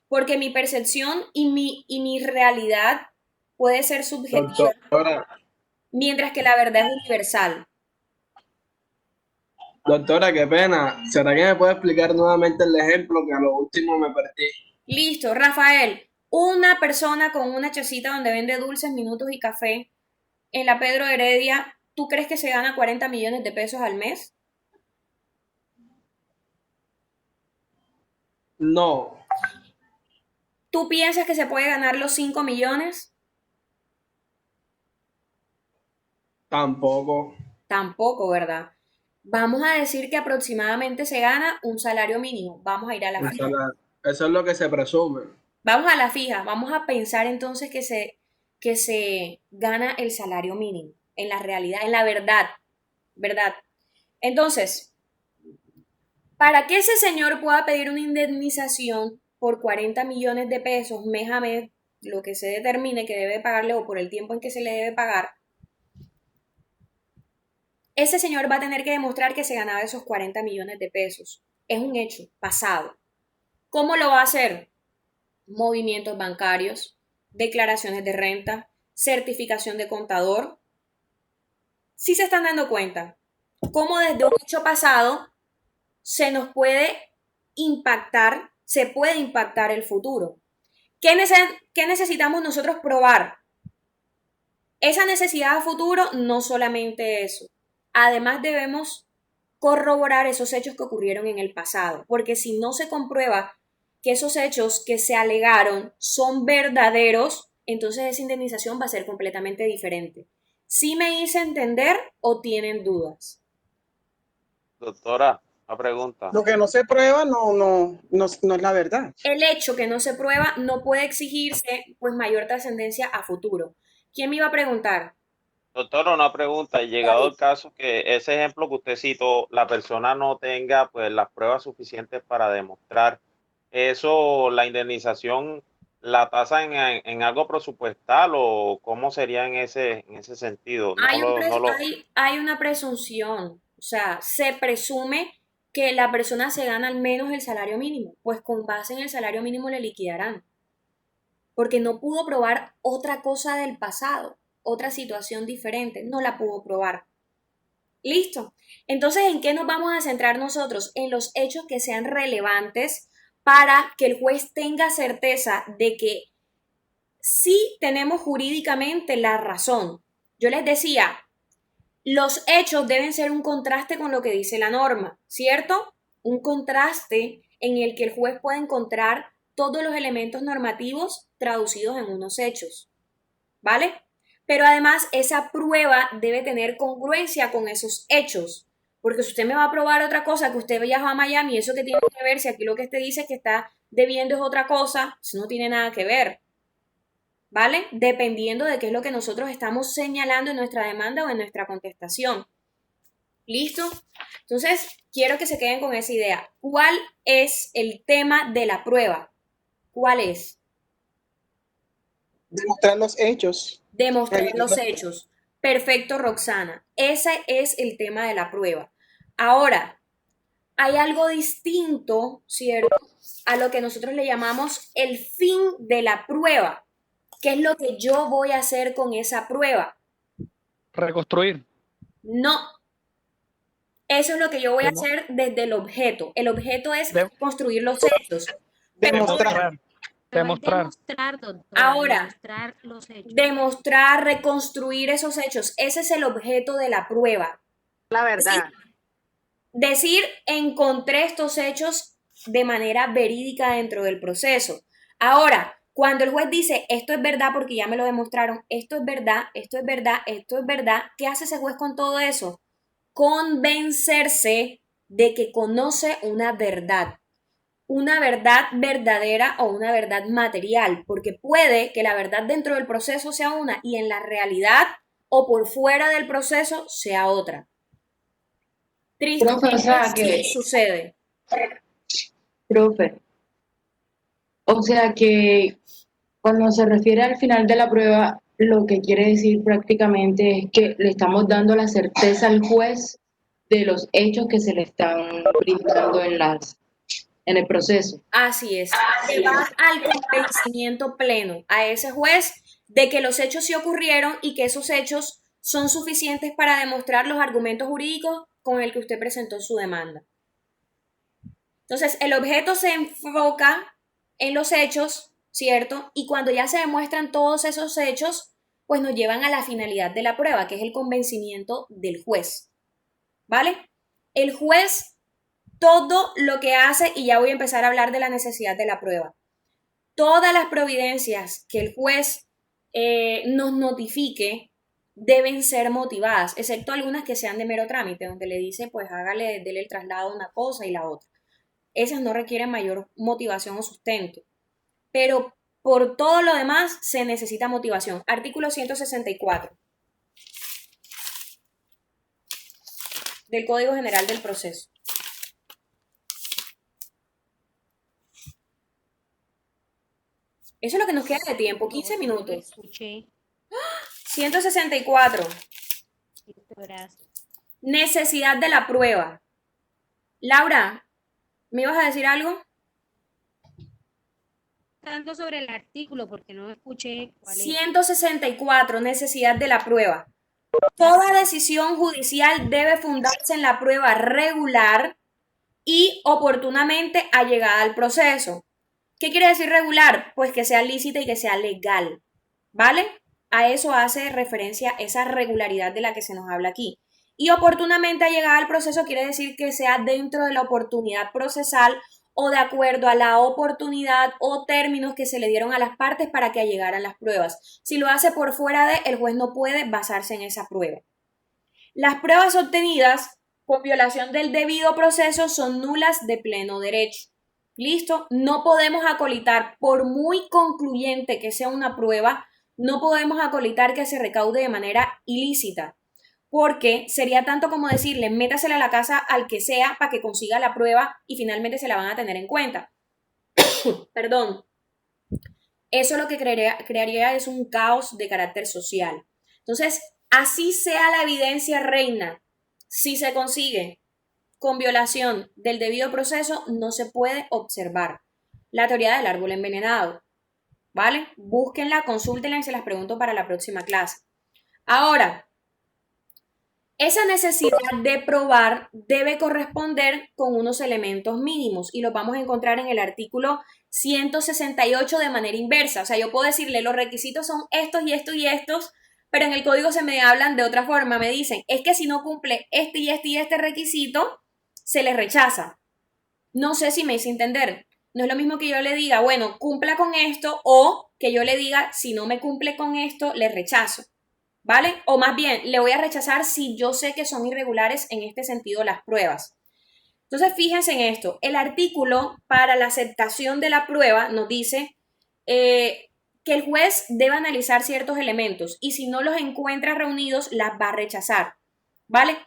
Porque mi percepción y mi realidad puede ser subjetiva, mientras que la verdad es universal. Doctora, qué pena. ¿Será que me puede explicar nuevamente el ejemplo, que a lo último me perdí? Listo, Rafael. Una persona con una chocita donde vende dulces, minutos y café en la Pedro Heredia, ¿tú crees que se gana 40 millones de pesos al mes? No. ¿Tú piensas que se puede ganar los 5 millones? Tampoco. Tampoco, ¿verdad? Vamos a decir que aproximadamente se gana un salario mínimo. Vamos a ir a la fija. Eso es lo que se presume. Vamos a la fija. Vamos a pensar entonces que se gana el salario mínimo en la realidad, en la verdad, ¿verdad? Entonces, para que ese señor pueda pedir una indemnización por 40 millones de pesos mes a mes, lo que se determine que debe pagarle o por el tiempo en que se le debe pagar, ese señor va a tener que demostrar que se ganaba esos 40 millones de pesos. Es un hecho pasado. ¿Cómo lo va a hacer? Movimientos bancarios, declaraciones de renta, certificación de contador. Sí se están dando cuenta cómo desde un hecho pasado se puede impactar el futuro. ¿Qué necesitamos nosotros probar? Esa necesidad a futuro, no solamente eso. Además debemos corroborar esos hechos que ocurrieron en el pasado, porque si no se comprueba que esos hechos que se alegaron son verdaderos, entonces esa indemnización va a ser completamente diferente. ¿Sí me hice entender o tienen dudas? Doctora, una pregunta. Lo que no se prueba no es la verdad. El hecho que no se prueba no puede exigirse pues mayor trascendencia a futuro. ¿Quién me iba a preguntar? Doctora, una pregunta. Llegado el caso que ese ejemplo que usted citó, la persona no tenga pues las pruebas suficientes para demostrar eso, la indemnización, ¿la tasa en algo presupuestal o cómo sería en ese sentido? Hay una presunción, o sea, se presume que la persona se gana al menos el salario mínimo, pues con base en el salario mínimo le liquidarán, porque no pudo probar otra cosa del pasado, otra situación diferente, no la pudo probar. ¿Listo? Entonces, ¿en qué nos vamos a centrar nosotros? En los hechos que sean relevantes para que el juez tenga certeza de que sí tenemos jurídicamente la razón. Yo les decía, los hechos deben ser un contraste con lo que dice la norma, ¿cierto? Un contraste en el que el juez pueda encontrar todos los elementos normativos traducidos en unos hechos, ¿vale? Pero además esa prueba debe tener congruencia con esos hechos, porque si usted me va a probar otra cosa, que usted viajó a Miami, eso que tiene que ver, si aquí lo que usted dice que está debiendo es otra cosa, eso no tiene nada que ver, ¿vale? Dependiendo de qué es lo que nosotros estamos señalando en nuestra demanda o en nuestra contestación. ¿Listo? Entonces, quiero que se queden con esa idea. ¿Cuál es el tema de la prueba? ¿Cuál es? Demostrar los hechos. Demostrar los hechos. Perfecto, Roxana. Ese es el tema de la prueba. Ahora, hay algo distinto, ¿cierto?, a lo que nosotros le llamamos el fin de la prueba. ¿Qué es lo que yo voy a hacer con esa prueba? Reconstruir. No. Eso es lo que yo voy a hacer desde el objeto. El objeto es construir los hechos. Demostrar. Demostrar. Ahora, demostrar los hechos. Demostrar, reconstruir esos hechos. Ese es el objeto de la prueba. La verdad. Decir, encontré estos hechos de manera verídica dentro del proceso. Ahora, cuando el juez dice, esto es verdad porque ya me lo demostraron, esto es verdad, esto es verdad, esto es verdad, ¿qué hace ese juez con todo eso? Convencerse de que conoce una verdad verdadera o una verdad material, porque puede que la verdad dentro del proceso sea una y en la realidad o por fuera del proceso sea otra. Tristemente, Profe, o sea que, sí sucede. profe, o sea que cuando se refiere al final de la prueba, lo que quiere decir prácticamente es que le estamos dando la certeza al juez de los hechos que se le están brindando en el proceso. Así es. Llevar al convencimiento pleno a ese juez de que los hechos sí ocurrieron y que esos hechos son suficientes para demostrar los argumentos jurídicos con el que usted presentó su demanda. Entonces, el objeto se enfoca en los hechos, ¿cierto? Y cuando ya se demuestran todos esos hechos, pues nos llevan a la finalidad de la prueba, que es el convencimiento del juez. ¿Vale? El juez, todo lo que hace, y ya voy a empezar a hablar de la necesidad de la prueba, todas las providencias que el juez nos notifique deben ser motivadas, excepto algunas que sean de mero trámite, donde le dice, pues dele el traslado a una cosa y la otra. Esas no requieren mayor motivación o sustento. Pero por todo lo demás se necesita motivación. Artículo 164 del Código General del Proceso. Eso es lo que nos queda de tiempo, 15 minutos. 164. Necesidad de la prueba. Laura, ¿me ibas a decir algo? Tanto sobre el artículo porque no escuché cuál es. 164. Necesidad de la prueba. Toda decisión judicial debe fundarse en la prueba regular y oportunamente allegada al proceso. ¿Qué quiere decir regular? Pues que sea lícita y que sea legal, ¿vale? A eso hace referencia esa regularidad de la que se nos habla aquí. Y oportunamente allegada al proceso quiere decir que sea dentro de la oportunidad procesal o de acuerdo a la oportunidad o términos que se le dieron a las partes para que allegaran las pruebas. Si lo hace por fuera de, el juez no puede basarse en esa prueba. Las pruebas obtenidas por violación del debido proceso son nulas de pleno derecho. ¿Listo? No podemos acolitar, por muy concluyente que sea una prueba, no podemos acolitar que se recaude de manera ilícita, porque sería tanto como decirle, métasela a la casa al que sea para que consiga la prueba y finalmente se la van a tener en cuenta. Perdón. Eso lo que crearía es un caos de carácter social. Entonces, así sea la evidencia reina, si se consigue con violación del debido proceso, no se puede observar. La teoría del árbol envenenado, ¿vale? Búsquenla, consúltenla y se las pregunto para la próxima clase. Ahora, esa necesidad de probar debe corresponder con unos elementos mínimos y los vamos a encontrar en el artículo 168 de manera inversa. O sea, yo puedo decirle los requisitos son estos y estos y estos, pero en el código se me hablan de otra forma. Me dicen, es que si no cumple este y este y este requisito, se le rechaza. No sé si me hice entender. No es lo mismo que yo le diga, bueno, cumpla con esto, o que yo le diga, si no me cumple con esto, le rechazo. ¿Vale? O más bien, le voy a rechazar si yo sé que son irregulares en este sentido las pruebas. Entonces, fíjense en esto. El artículo para la aceptación de la prueba nos dice que el juez debe analizar ciertos elementos y si no los encuentra reunidos, las va a rechazar. ¿Vale?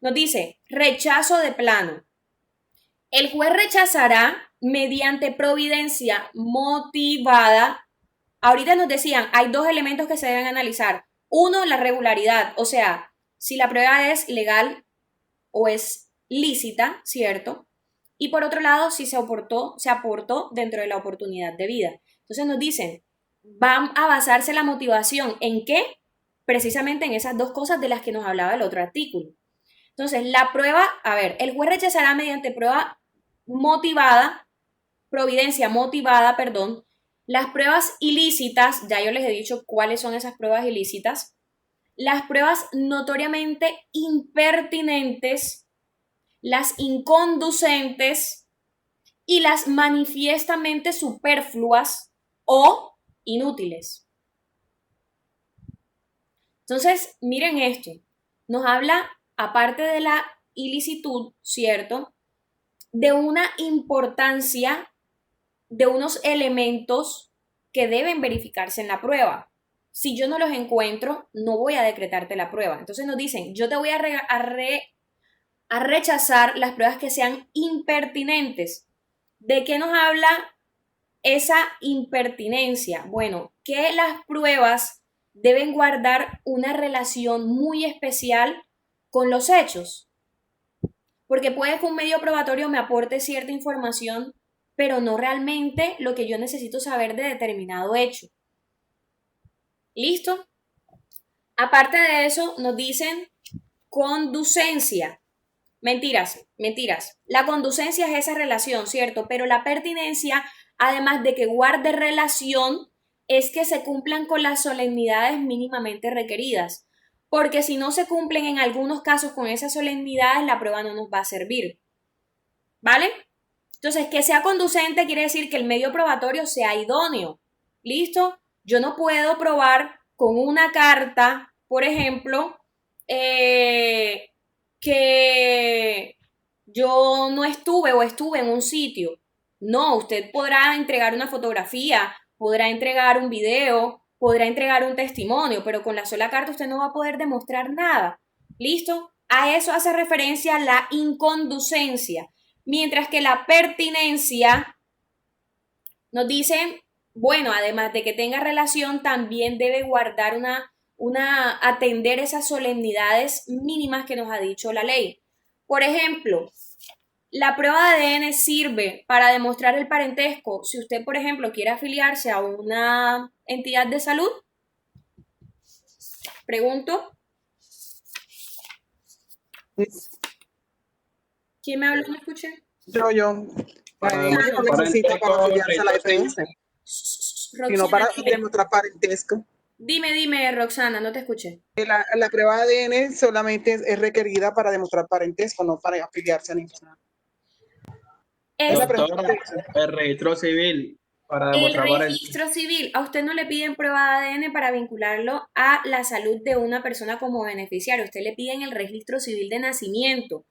Nos dice, rechazo de plano. El juez rechazará mediante providencia motivada. Ahorita nos decían, hay dos elementos que se deben analizar. Uno, la regularidad, o sea, si la prueba es legal o es lícita, ¿cierto? Y por otro lado, si se aportó dentro de la oportunidad de vida. Entonces nos dicen, van a basarse la motivación ¿en qué? Precisamente en esas dos cosas de las que nos hablaba el otro artículo. Entonces, la prueba, a ver, el juez rechazará mediante prueba motivada, providencia motivada, perdón, las pruebas ilícitas, ya yo les he dicho cuáles son esas pruebas ilícitas, las pruebas notoriamente impertinentes, las inconducentes y las manifiestamente superfluas o inútiles. Entonces, miren esto, nos habla, aparte de la ilicitud, ¿cierto?, de una importancia de unos elementos que deben verificarse en la prueba. Si yo no los encuentro, no voy a decretarte la prueba. Entonces nos dicen, yo te voy a rechazar las pruebas que sean impertinentes. ¿De qué nos habla esa impertinencia? Bueno, que las pruebas deben guardar una relación muy especial con los hechos. Porque puede que un medio probatorio me aporte cierta información, pero no realmente lo que yo necesito saber de determinado hecho. ¿Listo? Aparte de eso, nos dicen conducencia. Mentiras. La conducencia es esa relación, ¿cierto? Pero la pertinencia, además de que guarde relación, es que se cumplan con las solemnidades mínimamente requeridas. Porque si no se cumplen en algunos casos con esas solemnidades, la prueba no nos va a servir. ¿Vale? Entonces, que sea conducente quiere decir que el medio probatorio sea idóneo. ¿Listo? Yo no puedo probar con una carta, por ejemplo, que yo no estuve o estuve en un sitio. No, usted podrá entregar una fotografía, podrá entregar un video, podrá entregar un testimonio, pero con la sola carta usted no va a poder demostrar nada. ¿Listo? A eso hace referencia la inconducencia. Mientras que la pertinencia nos dice, bueno, además de que tenga relación, también debe guardar atender esas solemnidades mínimas que nos ha dicho la ley. Por ejemplo, la prueba de ADN sirve para demostrar el parentesco. Si usted, por ejemplo, quiere afiliarse a una entidad de salud, pregunto. ¿Quién me habló? ¿No escuché? Yo. Necesita para afiliarse a la EPS. Sino para demostrar parentesco. Dime, Roxana, no te escuché. La prueba de ADN solamente es requerida para demostrar parentesco, no para afiliarse a ninguna. Doctora, el registro civil para demostrar el registro civil, a usted no le piden prueba de ADN para vincularlo a la salud de una persona como beneficiario, usted le piden el registro civil de nacimiento.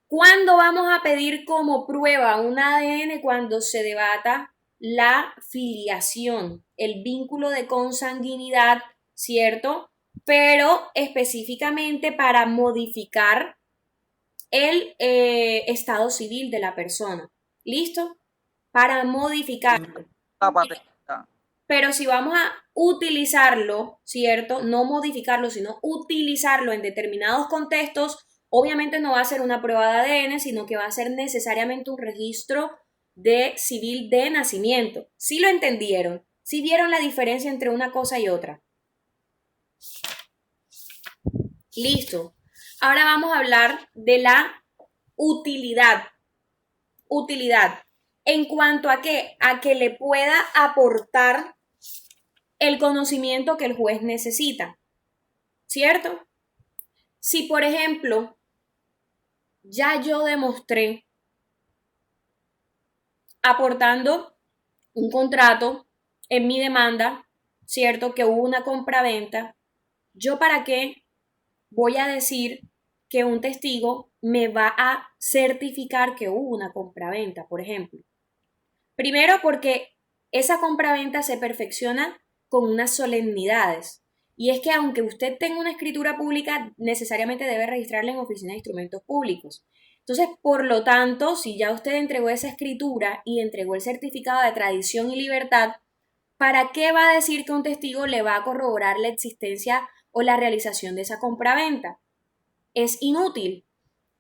¿Cuándo vamos a pedir como prueba un ADN? Cuando se debata la filiación, el vínculo de consanguinidad, ¿cierto? Pero específicamente para modificar el estado civil de la persona. ¿Listo? Para modificarlo. Pero si vamos a utilizarlo, ¿cierto? No modificarlo, sino utilizarlo en determinados contextos, obviamente no va a ser una prueba de ADN, sino que va a ser necesariamente un registro civil de nacimiento. ¿Sí lo entendieron? ¿Sí vieron la diferencia entre una cosa y otra? Listo. Ahora vamos a hablar de la utilidad. Utilidad. ¿En cuanto a qué? A que le pueda aportar el conocimiento que el juez necesita. ¿Cierto? Si, por ejemplo, ya yo demostré aportando un contrato en mi demanda, ¿cierto? Que hubo una compraventa, ¿yo para qué voy a decir que un testigo me va a certificar que hubo una compraventa, por ejemplo? Primero, porque esa compraventa se perfecciona con unas solemnidades. Y es que aunque usted tenga una escritura pública, necesariamente debe registrarla en Oficina de Instrumentos Públicos. Entonces, por lo tanto, si ya usted entregó esa escritura y entregó el certificado de tradición y libertad, ¿para qué va a decir que un testigo le va a corroborar la existencia o la realización de esa compraventa. Es inútil.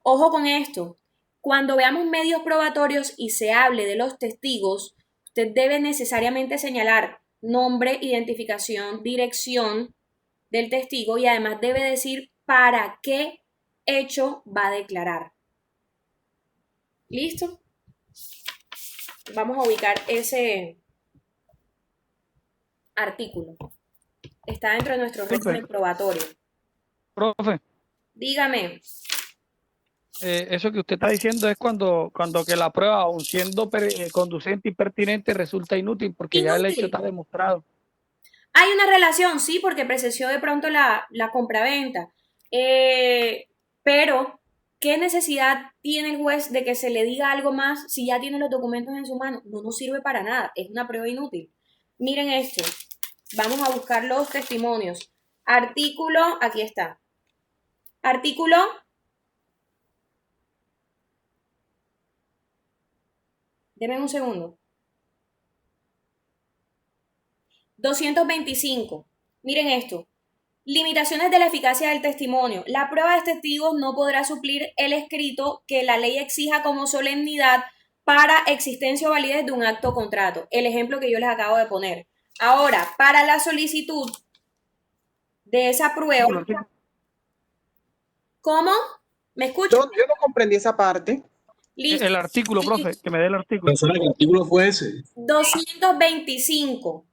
Ojo con esto. Cuando veamos medios probatorios y se hable de los testigos, usted debe necesariamente señalar nombre, identificación, dirección del testigo y además debe decir para qué hecho va a declarar. ¿Listo? Vamos a ubicar ese artículo. Está dentro de nuestro régimen probatorio. Profe, Dígame. eso que usted está diciendo es cuando que la prueba, aun siendo conducente y pertinente, resulta inútil porque ya el hecho está demostrado. Hay una relación, sí, porque presenció de pronto la compraventa. Pero, ¿qué necesidad tiene el juez de que se le diga algo más si ya tiene los documentos en su mano? No nos sirve para nada, es una prueba inútil. Miren esto, vamos a buscar los testimonios. Artículo, aquí está. Artículo 225. Miren esto. Limitaciones de la eficacia del testimonio. La prueba de testigos no podrá suplir el escrito que la ley exija como solemnidad para existencia o validez de un acto o contrato. El ejemplo que yo les acabo de poner. Ahora, para la solicitud de esa prueba. ¿Cómo? ¿Me escuchan? Yo no comprendí esa parte. Listo. El artículo, profe, que me dé el artículo. ¿El artículo fue ese? 225.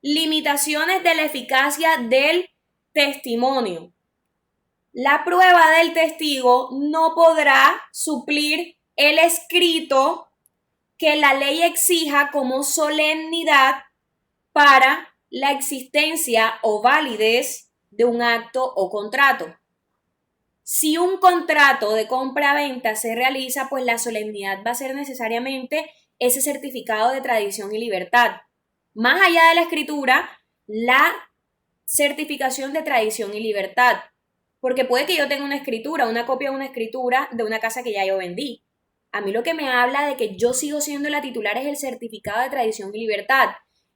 Limitaciones de la eficacia del testimonio. La prueba del testigo no podrá suplir el escrito que la ley exija como solemnidad para la existencia o validez de un acto o contrato. Si un contrato de compra-venta se realiza, pues la solemnidad va a ser necesariamente ese certificado de tradición y libertad. Más allá de la escritura, la certificación de tradición y libertad. Porque puede que yo tenga una escritura, una copia de una escritura de una casa que ya yo vendí. A mí lo que me habla de que yo sigo siendo la titular es el certificado de tradición y libertad.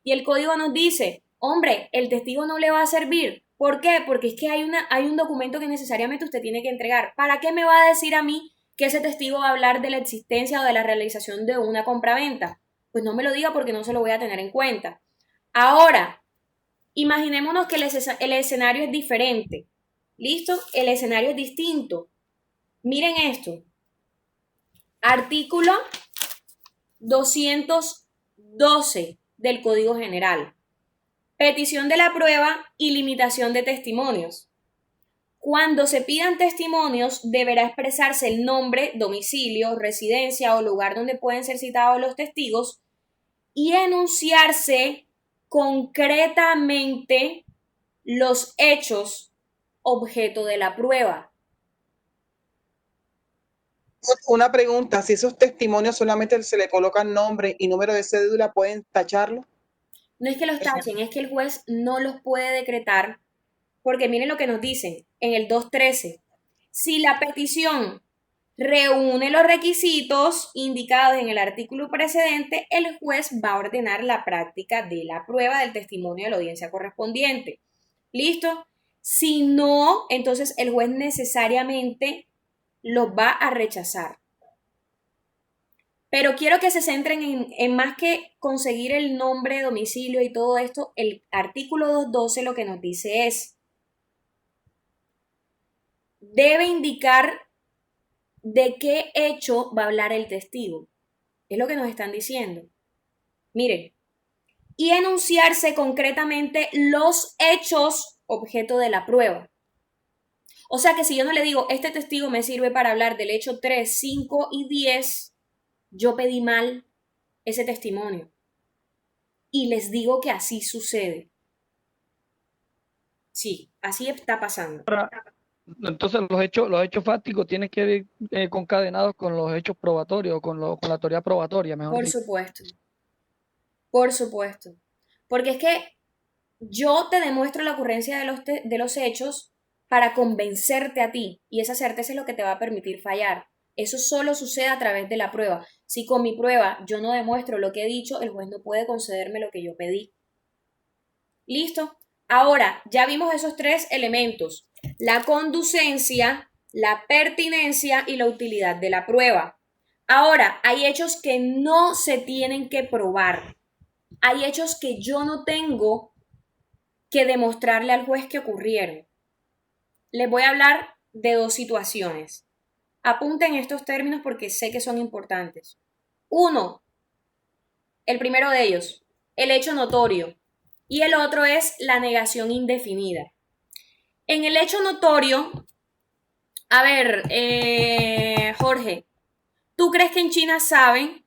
Y el código nos dice, hombre, el testigo no le va a servir. ¿Por qué? Porque es que hay un documento que necesariamente usted tiene que entregar. ¿Para qué me va a decir a mí que ese testigo va a hablar de la existencia o de la realización de una compraventa? Pues no me lo diga porque no se lo voy a tener en cuenta. Ahora, imaginémonos que el escenario es diferente. ¿Listo? El escenario es distinto. Miren esto. Artículo 212 del Código General. Petición de la prueba y limitación de testimonios. Cuando se pidan testimonios, deberá expresarse el nombre, domicilio, residencia o lugar donde pueden ser citados los testigos y enunciarse concretamente los hechos objeto de la prueba. Una pregunta, si esos testimonios solamente se le colocan nombre y número de cédula, ¿pueden tacharlo? No es que los tachen, es que el juez no los puede decretar, porque miren lo que nos dicen en el 213. Si la petición reúne los requisitos indicados en el artículo precedente, el juez va a ordenar la práctica de la prueba del testimonio de la audiencia correspondiente. ¿Listo? Si no, entonces el juez necesariamente los va a rechazar. Pero quiero que se centren en más que conseguir el nombre, domicilio y todo esto, el artículo 212 lo que nos dice es, debe indicar de qué hecho va a hablar el testigo. Es lo que nos están diciendo. Miren, y enunciarse concretamente los hechos objeto de la prueba. O sea que si yo no le digo, este testigo me sirve para hablar del hecho 3, 5 y 10, yo pedí mal ese testimonio. Y les digo que así sucede. Sí, así está pasando. Entonces los hechos fácticos tienen que ir concadenados con los hechos probatorios, con la teoría probatoria, mejor dicho. Por supuesto. Por supuesto. Porque es que yo te demuestro la ocurrencia de los hechos para convencerte a ti. Y esa certeza es lo que te va a permitir fallar. Eso solo sucede a través de la prueba. Si con mi prueba yo no demuestro lo que he dicho, el juez no puede concederme lo que yo pedí. ¿Listo? Ahora, ya vimos esos tres elementos: la conducencia, la pertinencia y la utilidad de la prueba. Ahora, hay hechos que no se tienen que probar. Hay hechos que yo no tengo que demostrarle al juez que ocurrieron. Les voy a hablar de dos situaciones. Apunten estos términos porque sé que son importantes. Uno, el primero de ellos, el hecho notorio, y el otro es la negación indefinida. En el hecho notorio, a ver, Jorge, ¿tú crees que en China saben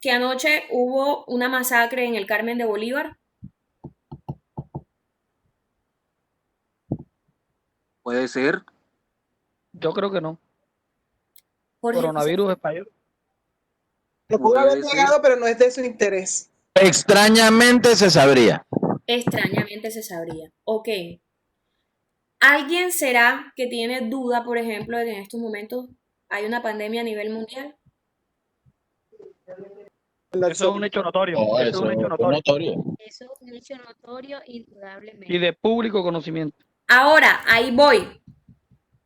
que anoche hubo una masacre en el Carmen de Bolívar? Puede ser. Yo creo que no. Jorge, Coronavirus español. Lo pudo haber Puede ser. negado, pero no es de su interés. Extrañamente se sabría. extrañamente se sabría. Ok. ¿Alguien será que tiene duda, por ejemplo, de que en estos momentos hay una pandemia a nivel mundial? Eso es un hecho notorio. No, Eso es un hecho notorio. Eso es un hecho notorio, indudablemente. Y de público conocimiento. Ahora, ahí voy.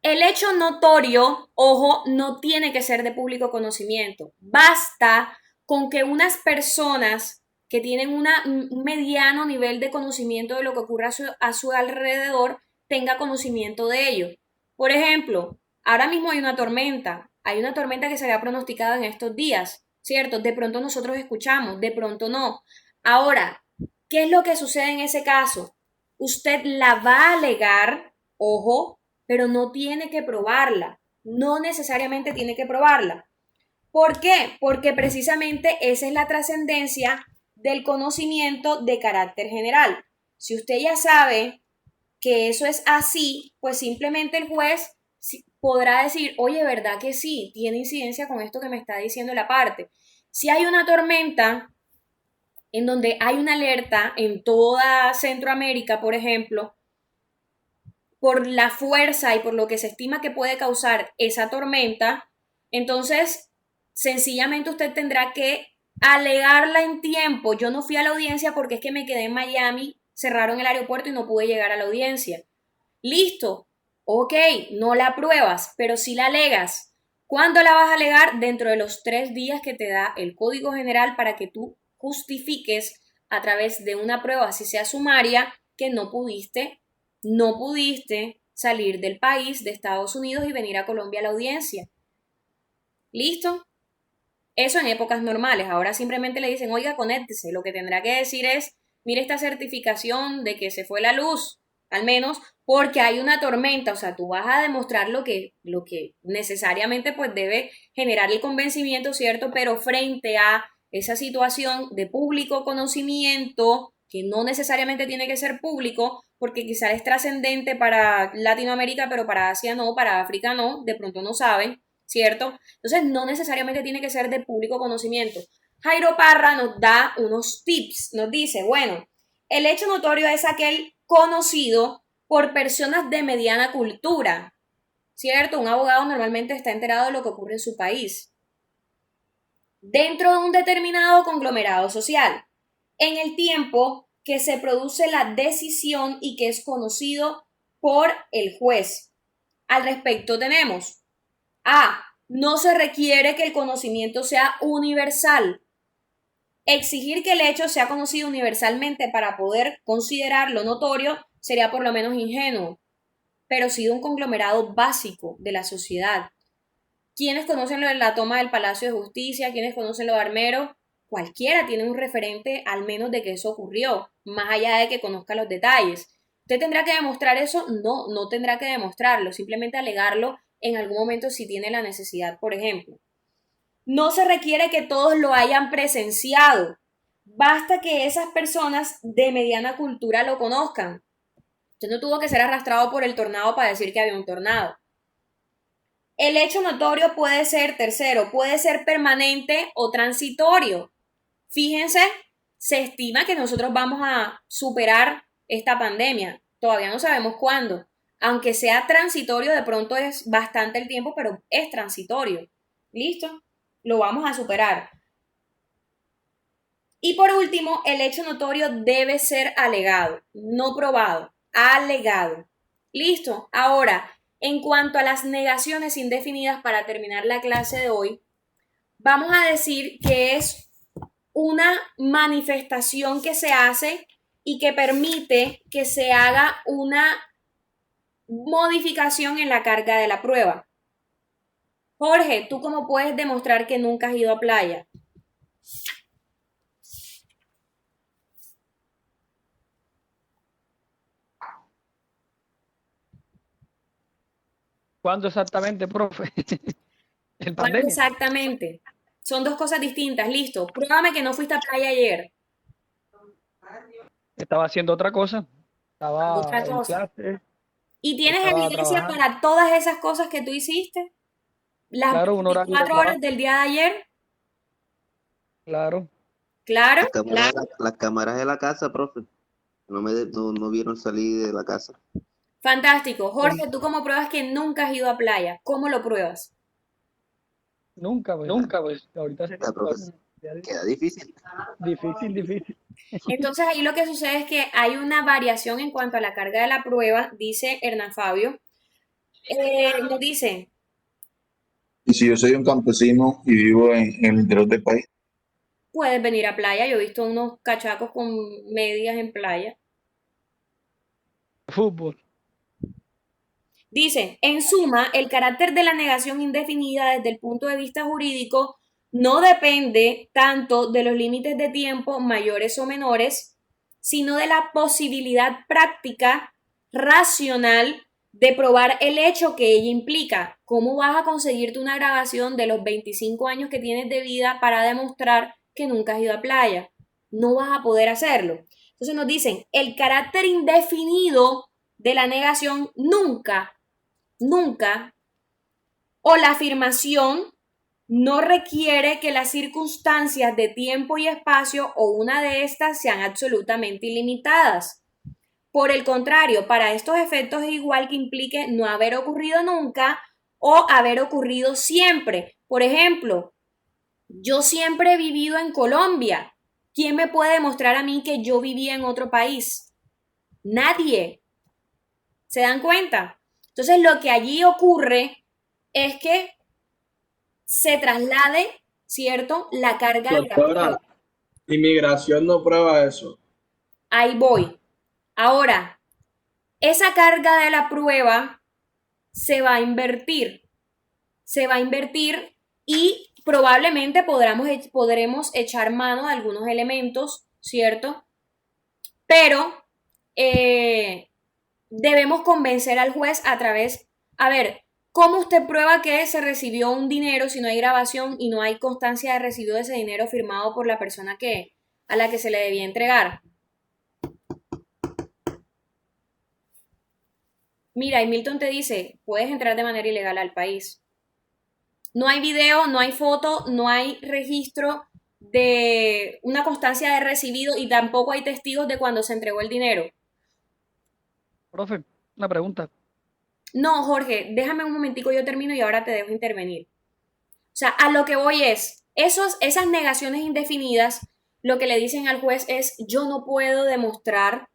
El hecho notorio, ojo, no tiene que ser de público conocimiento. Basta con que unas personas que tienen un mediano nivel de conocimiento de lo que ocurre a su alrededor tenga conocimiento de ello. Por ejemplo, ahora mismo hay una tormenta que se había pronosticado en estos días, ¿cierto? De pronto nosotros escuchamos, de pronto no. Ahora, ¿qué es lo que sucede en ese caso? Usted la va a alegar, ojo, pero no tiene que probarla. No necesariamente tiene que probarla. ¿Por qué? Porque precisamente esa es la trascendencia del conocimiento de carácter general. Si usted ya sabe que eso es así, pues simplemente el juez podrá decir, oye, ¿verdad que sí? Tiene incidencia con esto que me está diciendo la parte. Si hay una tormenta en donde hay una alerta en toda Centroamérica, por ejemplo, por la fuerza y por lo que se estima que puede causar esa tormenta, entonces sencillamente usted tendrá que alegarla en tiempo. Yo no fui a la audiencia porque es que me quedé en Miami, cerraron el aeropuerto y no pude llegar a la audiencia. Listo, ok, no la apruebas, pero sí la alegas. ¿Cuándo la vas a alegar? Dentro de los 3 días que te da el Código General para que tú justifiques a través de una prueba, así sea sumaria, que no pudiste salir del país, de Estados Unidos, y venir a Colombia a la audiencia. ¿Listo? Eso en épocas normales. Ahora simplemente le dicen, oiga, conéctese. Lo que tendrá que decir es, mire esta certificación de que se fue la luz, al menos porque hay una tormenta. O sea, tú vas a demostrar lo que necesariamente pues debe generar el convencimiento, ¿cierto? Pero frente a esa situación de público conocimiento, que no necesariamente tiene que ser público, porque quizás es trascendente para Latinoamérica, pero para Asia no, para África no, de pronto no saben, ¿cierto? Entonces no necesariamente tiene que ser de público conocimiento. Jairo Parra nos da unos tips, nos dice, bueno, el hecho notorio es aquel conocido por personas de mediana cultura, ¿cierto? Un abogado normalmente está enterado de lo que ocurre en su país, dentro de un determinado conglomerado social, en el tiempo que se produce la decisión y que es conocido por el juez. Al respecto tenemos A. No se requiere que el conocimiento sea universal. Exigir que el hecho sea conocido universalmente para poder considerarlo notorio sería por lo menos ingenuo, pero sí de un conglomerado básico de la sociedad. ¿Quiénes conocen lo de la toma del Palacio de Justicia? ¿Quiénes conocen lo de Armero? Cualquiera tiene un referente al menos de que eso ocurrió, más allá de que conozca los detalles. ¿Usted tendrá que demostrar eso? No, no tendrá que demostrarlo, simplemente alegarlo en algún momento si tiene la necesidad, por ejemplo. No se requiere que todos lo hayan presenciado. Basta que esas personas de mediana cultura lo conozcan. Usted no tuvo que ser arrastrado por el tornado para decir que había un tornado. El hecho notorio puede ser, tercero, puede ser permanente o transitorio. Fíjense, se estima que nosotros vamos a superar esta pandemia. Todavía no sabemos cuándo. Aunque sea transitorio, de pronto es bastante el tiempo, pero es transitorio. ¿Listo? Lo vamos a superar. Y por último, el hecho notorio debe ser alegado, no probado, alegado. Listo. Ahora, en cuanto a las negaciones indefinidas, para terminar la clase de hoy, vamos a decir que es una manifestación que se hace y que permite que se haga una modificación en la carga de la prueba. Jorge, ¿tú cómo puedes demostrar que nunca has ido a playa? ¿Cuándo exactamente, profe? ¿En ¿Cuándo pandemia? exactamente? Son dos cosas distintas. Listo. Pruébame que no fuiste a playa ayer. Estaba haciendo otra cosa. Estaba Otra en cosa. clase. ¿Y tienes Estaba evidencia trabajando. para todas esas cosas que tú hiciste? ¿Las Claro, un horario de 24 horas trabajo. del día de ayer? Claro. Claro. Las cámaras de la casa, profe. No vieron salir de la casa. Fantástico. Jorge, ¿tú cómo pruebas que nunca has ido a playa? ¿Cómo lo pruebas? Nunca, pues. Ahorita sería Queda difícil. difícil. Entonces ahí lo que sucede es que hay una variación en cuanto a la carga de la prueba, dice Hernán Fabio. Nos dice, Y si yo soy un campesino y vivo en el interior del país, puedes venir a playa. Yo he visto unos cachacos con medias en playa. Fútbol. Dice, en suma, el carácter de la negación indefinida desde el punto de vista jurídico no depende tanto de los límites de tiempo mayores o menores, sino de la posibilidad práctica, racional, de probar el hecho que ella implica. ¿Cómo vas a conseguirte una grabación de los 25 años que tienes de vida para demostrar que nunca has ido a playa? No vas a poder hacerlo. Entonces nos dicen, el carácter indefinido de la negación nunca, o la afirmación no requiere que las circunstancias de tiempo y espacio o una de estas sean absolutamente ilimitadas. Por el contrario, para estos efectos es igual que implique no haber ocurrido nunca o haber ocurrido siempre. Por ejemplo, yo siempre he vivido en Colombia. ¿Quién me puede demostrar a mí que yo vivía en otro país? Nadie. ¿Se dan cuenta? Entonces, lo que allí ocurre es que se traslade, ¿cierto?, la carga de la prueba. Doctora, inmigración no prueba eso. Ahí voy. Ahora, esa carga de la prueba se va a invertir. Se va a invertir y probablemente podremos echar mano de algunos elementos, ¿cierto? Pero debemos convencer al juez a través, a ver, ¿cómo usted prueba que se recibió un dinero si no hay grabación y no hay constancia de recibido de ese dinero firmado por la persona a la que se le debía entregar? Mira, y Milton te dice, puedes entrar de manera ilegal al país. No hay video, no hay foto, no hay registro de una constancia de recibido y tampoco hay testigos de cuando se entregó el dinero. Profe, una pregunta. No, Jorge, déjame un momentico, yo termino y ahora te dejo intervenir. O sea, a lo que voy es, esas negaciones indefinidas, lo que le dicen al juez es, yo no puedo demostrar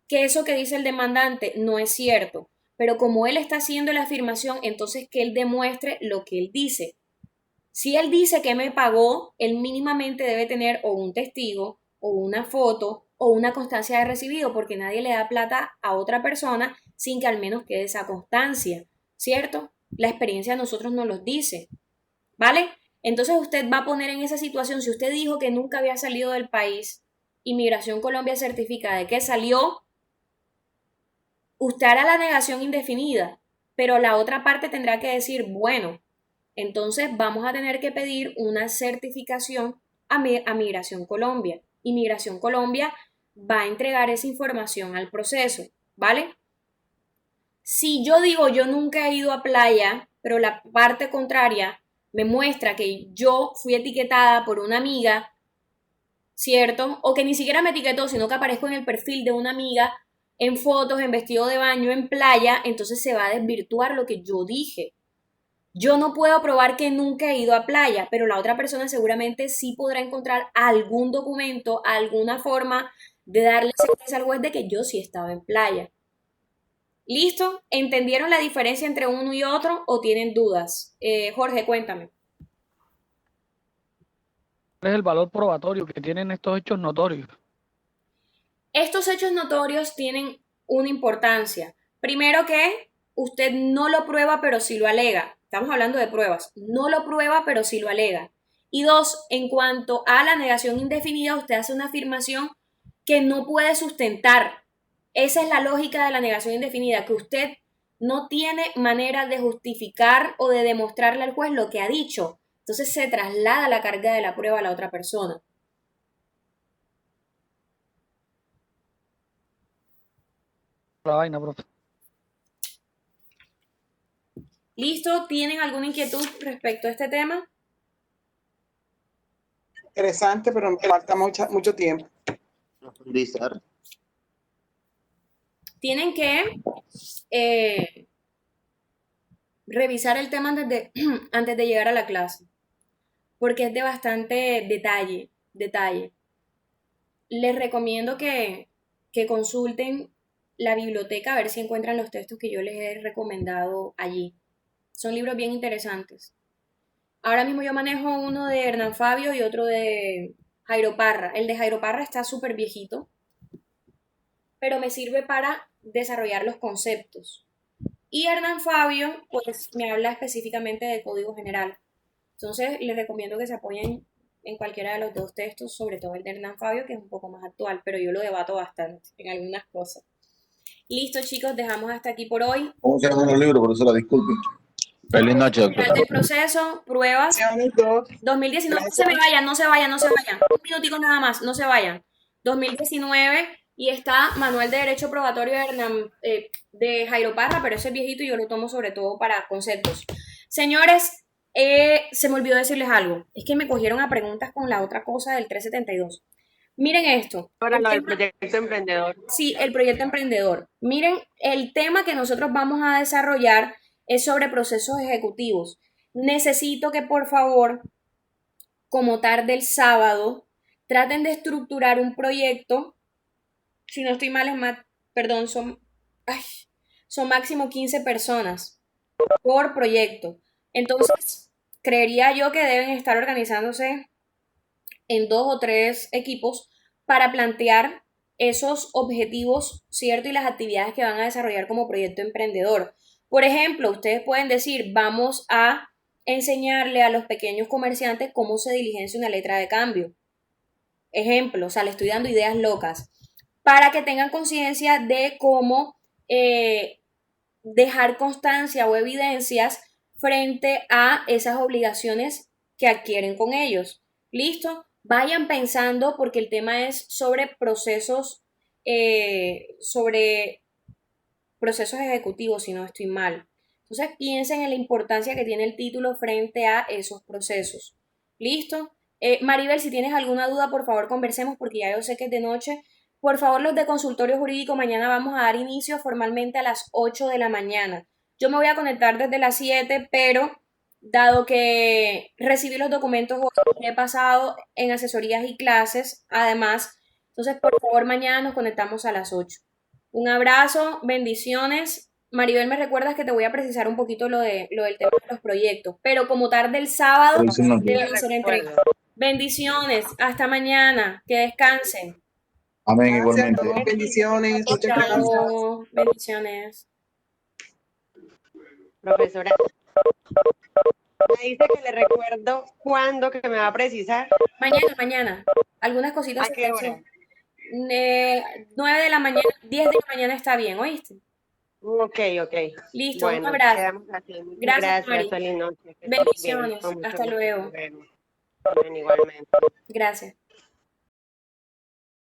que eso que dice el demandante no es cierto, pero como él está haciendo la afirmación, entonces que él demuestre lo que él dice. Si él dice que me pagó, él mínimamente debe tener o un testigo, o una foto, o una constancia de recibido, porque nadie le da plata a otra persona sin que al menos quede esa constancia, ¿cierto? La experiencia a nosotros nos los dice, ¿vale? Entonces usted va a poner en esa situación, si usted dijo que nunca había salido del país, Inmigración Colombia certifica de que salió, usted hará la negación indefinida, pero la otra parte tendrá que decir, bueno, entonces vamos a tener que pedir una certificación a Migración Colombia. Y Migración Colombia va a entregar esa información al proceso, ¿vale? Si yo digo yo nunca he ido a playa, pero la parte contraria me muestra que yo fui etiquetada por una amiga, ¿cierto? O que ni siquiera me etiquetó, sino que aparezco en el perfil de una amiga, en fotos, en vestido de baño, en playa, entonces se va a desvirtuar lo que yo dije. Yo no puedo probar que nunca he ido a playa, pero la otra persona seguramente sí podrá encontrar algún documento, alguna forma de darle certeza al juez de que yo sí estaba en playa. ¿Listo? ¿Entendieron la diferencia entre uno y otro o tienen dudas? Jorge, cuéntame. ¿Cuál es el valor probatorio que tienen estos hechos notorios? Estos hechos notorios tienen una importancia. Primero que usted no lo prueba, pero sí lo alega. Estamos hablando de pruebas. No lo prueba, pero sí lo alega. Y dos, en cuanto a la negación indefinida, usted hace una afirmación que no puede sustentar. Esa es la lógica de la negación indefinida, que usted no tiene manera de justificar o de demostrarle al juez lo que ha dicho. Entonces se traslada la carga de la prueba a la otra persona. La vaina, profe. ¿Listo? ¿Tienen alguna inquietud respecto a este tema? Interesante, pero me falta mucho tiempo. Profundizar. Tienen que revisar el tema antes de llegar a la clase, porque es de bastante detalle. Les recomiendo que consulten la biblioteca a ver si encuentran los textos que yo les he recomendado allí. Son libros bien interesantes. Ahora mismo yo manejo uno de Hernán Fabio y otro de Jairo Parra. El de Jairo Parra está súper viejito, pero me sirve para desarrollar los conceptos. Y Hernán Fabio, pues me habla específicamente de código general. Entonces, les recomiendo que se apoyen en cualquiera de los dos textos, sobre todo el de Hernán Fabio, que es un poco más actual, pero yo lo debato bastante en algunas cosas. Listo, chicos, dejamos hasta aquí por hoy. ¿Cómo se llaman los libros? Por eso la disculpen. Feliz noche, doctor. Final del proceso, pruebas. 2019, no se me vayan. Un minutico nada más, no se vayan. 2019 y está Manual de Derecho Probatorio de Jairo Parra, pero ese es viejito y yo lo tomo sobre todo para conceptos. Señores, se me olvidó decirles algo. Es que me cogieron a preguntas con la otra cosa del 372. Miren esto. Ahora lo del proyecto emprendedor. Sí, el proyecto emprendedor. Miren, el tema que nosotros vamos a desarrollar es sobre procesos ejecutivos. Necesito que por favor, como tarde el sábado, traten de estructurar un proyecto. Si no estoy mal, son máximo 15 personas por proyecto. Entonces, creería yo que deben estar organizándose en 2 o 3 equipos para plantear esos objetivos, ¿cierto? Y las actividades que van a desarrollar como proyecto emprendedor. Por ejemplo, ustedes pueden decir, vamos a enseñarle a los pequeños comerciantes cómo se diligencia una letra de cambio. Ejemplo, o sea, le estoy dando ideas locas para que tengan conciencia de cómo dejar constancia o evidencias frente a esas obligaciones que adquieren con ellos. ¿Listo? Vayan pensando porque el tema es sobre procesos ejecutivos, si no estoy mal. Entonces piensen en la importancia que tiene el título frente a esos procesos. ¿Listo? Maribel, si tienes alguna duda, por favor conversemos porque ya yo sé que es de noche. Por favor, los de consultorio jurídico, mañana vamos a dar inicio formalmente a las 8 de la mañana. Yo me voy a conectar desde las 7, pero dado que recibí los documentos hoy, he pasado en asesorías y clases, además, entonces por favor mañana nos conectamos a las 8. Un abrazo, bendiciones. Maribel, me recuerdas que te voy a precisar un poquito lo del tema de los proyectos, pero como tarde el sábado deben ser entregas. Bendiciones, hasta mañana, que descansen. Amén, igualmente. Bendiciones. Muchas gracias. Chao, bendiciones. Profesora, me dice que le recuerdo cuándo que me va a precisar. Mañana. Algunas cositas. ¿A qué hora? 9 de la mañana, 10 de la mañana está bien, ¿oíste? Ok. Listo, bueno, un abrazo. quedamos así. Gracias, Mari. Feliz noche. Bendiciones. Hasta luego. Bien, igualmente. Gracias.